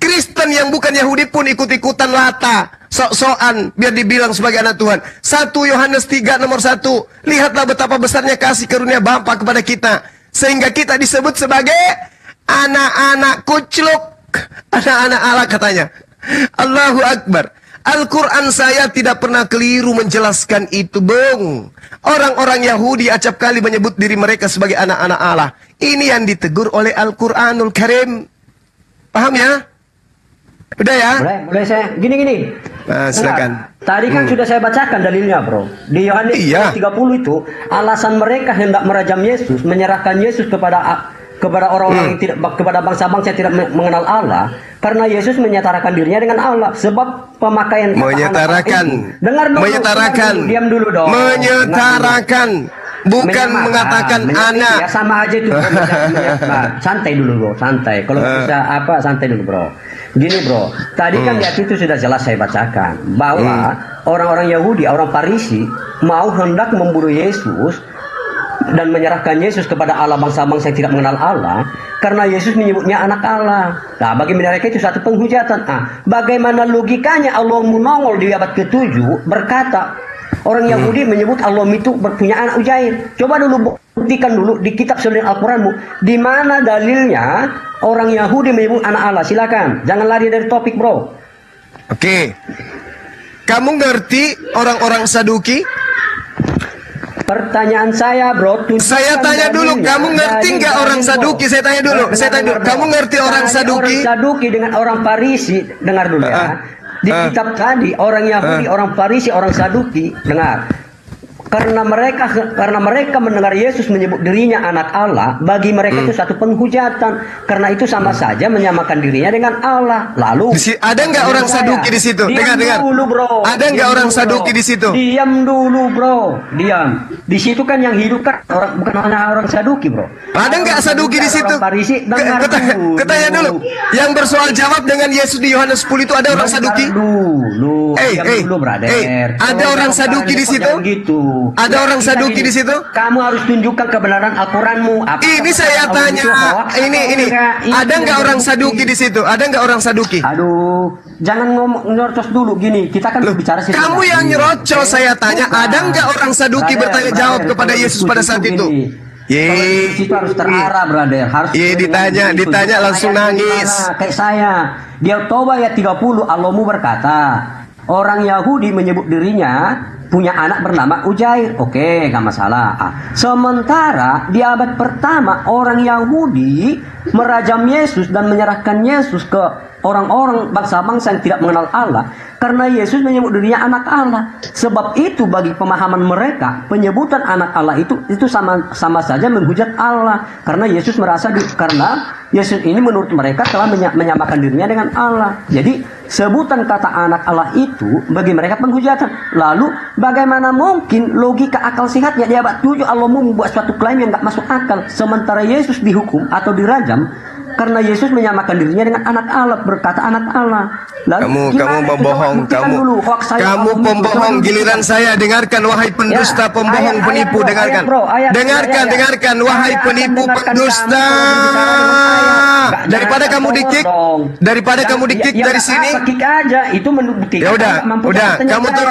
Kristen yang bukan Yahudi pun ikut-ikutan lata, sok-sokan, biar dibilang sebagai anak Tuhan. 1 Yohanes 3 nomor 1. Lihatlah betapa besarnya kasih karunia Bapa kepada kita. Sehingga kita disebut sebagai anak-anak kucluk. Anak-anak Allah katanya. Allahu Akbar. Al-Quran saya tidak pernah keliru menjelaskan itu, Bung. Orang-orang Yahudi acap kali menyebut diri mereka sebagai anak-anak Allah. Ini yang ditegur oleh Al-Quranul Karim. Paham ya? Udah ya? Boleh saya gini. Nah, silakan. Tadi kan sudah saya bacakan dalilnya, Bro. Di Yohanes 30 itu alasan mereka hendak merajam Yesus, menyerahkan Yesus kepada orang-orang yang tidak, kepada bangsa-bangsa yang tidak mengenal Allah, karena Yesus menyetarakan dirinya dengan Allah. Sebab pemakaian menyetarakan. Menyetarakan. Diam dulu dong. Menyetarakan. Bukan mengatakan anak. Ya sama aja itu. Santai dulu, Bro. Santai. Kalau bisa santai dulu, Bro. Gini, Bro. Tadi kan di itu sudah jelas saya bacakan bahwa orang-orang Yahudi, orang Farisi mau hendak membunuh Yesus dan menyerahkan Yesus kepada Allah bangsa-bangsa yang tidak mengenal Allah karena Yesus menyebutnya anak Allah. Nah, bagi mereka itu satu penghujatan. Bagaimana logikanya Allah menongol di abad ke-7 berkata orang Yahudi menyebut Allah itu punya anak Uzair. Coba dulu buktikan dulu di kitab suci Al-Quranmu di mana dalilnya orang Yahudi menyebut anak Allah. Silakan, jangan lari dari topik, Bro. Oke. Kamu ngerti orang-orang Saduki? Pertanyaan saya, Bro. Saya tanya dulu, kamu ngerti nggak orang Saduki? Saya tanya dulu. Kamu ngerti orang Saduki? Orang Saduki dengan orang Farisi, dengar dulu ya. Di kitab tadi orang Yahudi, orang Farisi, orang Saduki, dengar. Karena mereka mendengar Yesus menyebut dirinya anak Allah, bagi mereka itu satu penghujatan. Karena itu sama saja menyamakan dirinya dengan Allah. Lalu ada nggak orang Saduki di situ? Dengar. Dulu, bro. Ada nggak orang Saduki di situ? Diam dulu, bro. Diam. Di situ kan yang hidup kan bukan hanya orang Saduki, bro. Ada nggak Saduki di situ? Ketanya dulu. Yang bersoal jawab dengan Yesus di Yohanes 10 itu ada orang Saduki? Dulu, brother. Ada orang Saduki di situ? Gitu. Ada orang Saduki di situ? Kamu harus tunjukkan kebenaran Al-Quranmu. Ini saya tanya. Ini. Ada nggak orang Saduki di situ? Ada nggak orang Saduki? Aduh, jangan ngomong nyerocos dulu gini. Kita kan berbicara sih. Kamu yang nyerocos, saya tanya. Ada nggak orang Saduki bertanya jawab kepada Yesus pada saat itu? Itu harus terarah, brother. Harus ditanya langsung nangis. Kayak saya. Di Oktober ayat 30 Allahmu berkata, orang Yahudi menyebut dirinya punya anak bernama Uzair. Oke, gak masalah. Sementara di abad pertama orang Yahudi merajam Yesus dan menyerahkan Yesus ke orang-orang bangsa-bangsa yang tidak mengenal Allah. Karena Yesus menyebut dirinya anak Allah. Sebab itu bagi pemahaman mereka, penyebutan anak Allah itu sama saja menghujat Allah. Karena Yesus karena Yesus ini menurut mereka telah menyamakan dirinya dengan Allah. Jadi sebutan kata anak Allah itu bagi mereka penghujatan. Lalu bagaimana mungkin logika akal sehatnya di abad 7 Allah membuat suatu klaim yang gak masuk akal. Sementara Yesus dihukum atau dirajam karena Yesus menyamakan dirinya dengan anak Allah, berkata anak Allah. Lalu, kamu membohong, kamu pembohong. Giliran saya, dengarkan wahai pendusta, pembohong, penipu, dengarkan. Dengarkan wahai penipu, pendusta. Daripada kamu di-kick dari sini. Aja itu membuktikan. Ya udah,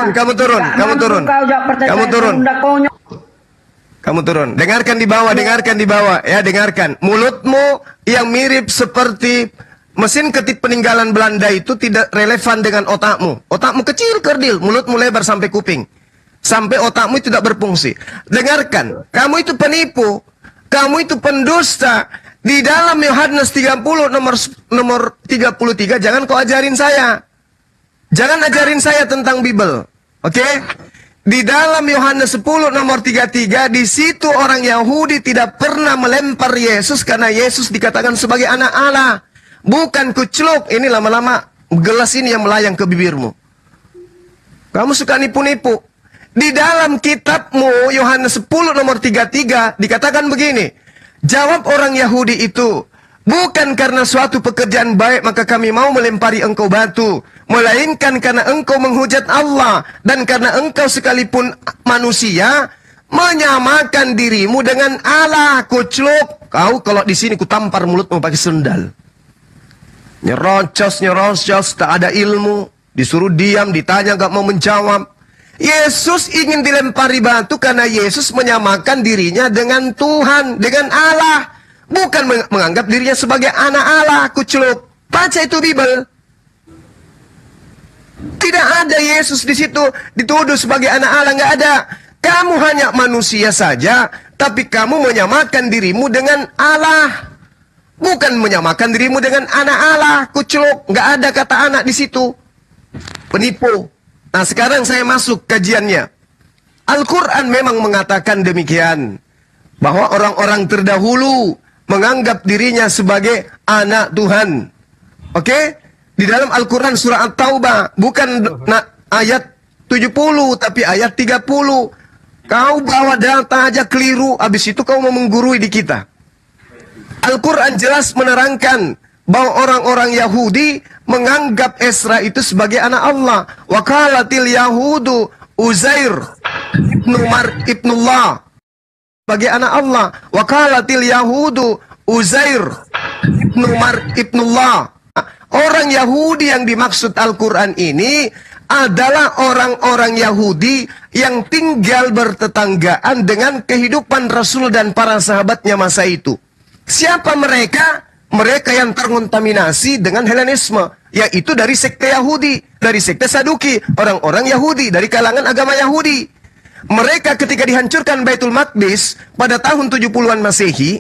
kamu turun. Dengarkan di bawah. Ya, dengarkan. Mulutmu yang mirip seperti mesin ketik peninggalan Belanda itu tidak relevan dengan otakmu. Otakmu kecil kerdil, mulutmu lebar sampai kuping. Sampai otakmu tidak berfungsi. Dengarkan, kamu itu penipu. Kamu itu pendusta. Di dalam Yohanes 30 nomor 33, jangan kau ajarin saya. Jangan ajarin saya tentang Bible. Oke? Di dalam Yohanes 10 nomor 33, di situ orang Yahudi tidak pernah melempar Yesus karena Yesus dikatakan sebagai anak Allah. Bukan kuceluk, ini lama-lama gelas ini yang melayang ke bibirmu. Kamu suka nipu-nipu. Di dalam kitabmu Yohanes 10 nomor 33 dikatakan begini. Jawab orang Yahudi itu, bukan karena suatu pekerjaan baik maka kami mau melempari engkau batu, melainkan karena engkau menghujat Allah dan karena engkau sekalipun manusia menyamakan dirimu dengan Allah. Kuceluk, kau kalau di sini kutampar mulutmu pakai sendal. Nyerocos, tak ada ilmu, disuruh diam, ditanya gak mau menjawab. Yesus ingin dilempari batu karena Yesus menyamakan dirinya dengan Tuhan, dengan Allah. Bukan menganggap dirinya sebagai anak Allah. Kuceluk, baca itu Bible. Tidak ada Yesus di situ dituduh sebagai anak Allah, nggak ada. Kamu hanya manusia saja, tapi kamu menyamakan dirimu dengan Allah. Bukan menyamakan dirimu dengan anak Allah. Kuceluk, nggak ada kata anak di situ. Penipu. Nah, sekarang saya masuk kajiannya. Al-Quran memang mengatakan demikian. Bahwa orang-orang terdahulu menganggap dirinya sebagai anak Tuhan. Oke? Di dalam Al-Quran surah At-Taubah. Bukan ayat 70, tapi ayat 30. Kau bawa data aja keliru. Habis itu kau mau menggurui di kita. Al-Quran jelas menerangkan bahwa orang-orang Yahudi menganggap Esra itu sebagai anak Allah. Wa qalatil Yahudu Uzair ibnullah sebagai anak Allah. Wa qalatil Yahudu Uzair ibnullah. Orang Yahudi yang dimaksud Al-Quran ini adalah orang-orang Yahudi yang tinggal bertetanggaan dengan kehidupan Rasul dan para sahabatnya masa itu. Siapa mereka? Mereka yang terkontaminasi dengan Helenisme, yaitu dari sekte Yahudi, dari sekte Saduki, orang-orang Yahudi, dari kalangan agama Yahudi. Mereka ketika dihancurkan Baitul Maqdis pada tahun 70-an Masehi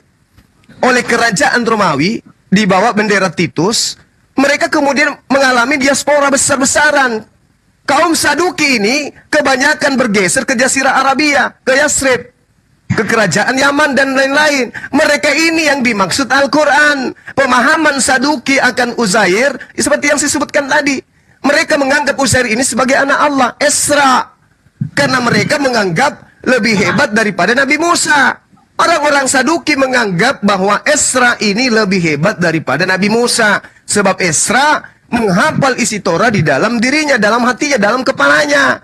oleh kerajaan Romawi di bawah bendera Titus, mereka kemudian mengalami diaspora besar-besaran. Kaum Saduki ini kebanyakan bergeser ke Jazirah Arabia, ke Yasrib, ke kerajaan Yaman dan lain-lain. Mereka ini yang dimaksud Al-Quran. Pemahaman Saduki akan Uzair seperti yang saya sebutkan tadi. Mereka menganggap Uzair ini sebagai anak Allah, Esra. Karena mereka menganggap lebih hebat daripada Nabi Musa. Orang-orang Saduki menganggap bahwa Esra ini lebih hebat daripada Nabi Musa. Sebab Esra menghafal isi Torah di dalam dirinya, dalam hatinya, dalam kepalanya.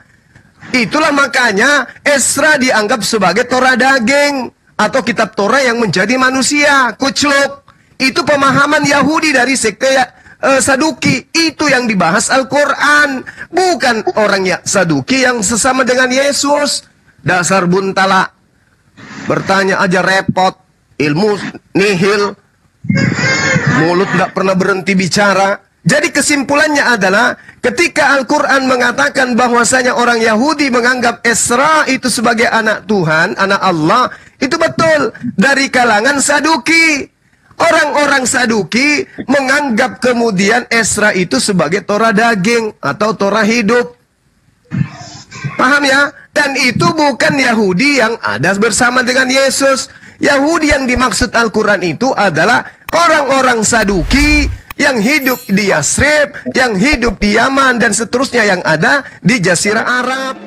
Itulah makanya Esra dianggap sebagai Torah daging atau kitab Torah yang menjadi manusia, kucluk. Itu pemahaman Yahudi dari sekte Saduki. Itu yang dibahas Al-Quran. Bukan orang Saduki yang sesama dengan Yesus. Dasar buntala. Bertanya aja repot. Ilmu nihil. Mulut nggak pernah berhenti bicara. Jadi kesimpulannya adalah ketika Al-Quran mengatakan bahwasanya orang Yahudi menganggap Esra itu sebagai anak Tuhan, anak Allah, itu betul dari kalangan Saduki. Orang-orang Saduki menganggap kemudian Esra itu sebagai Torah daging atau Torah hidup. Paham ya? Dan itu bukan Yahudi yang ada bersama dengan Yesus. Yahudi yang dimaksud Al-Quran itu adalah orang-orang Saduki yang hidup di Yasrib, yang hidup di Yaman, dan seterusnya yang ada di Jazirah Arab.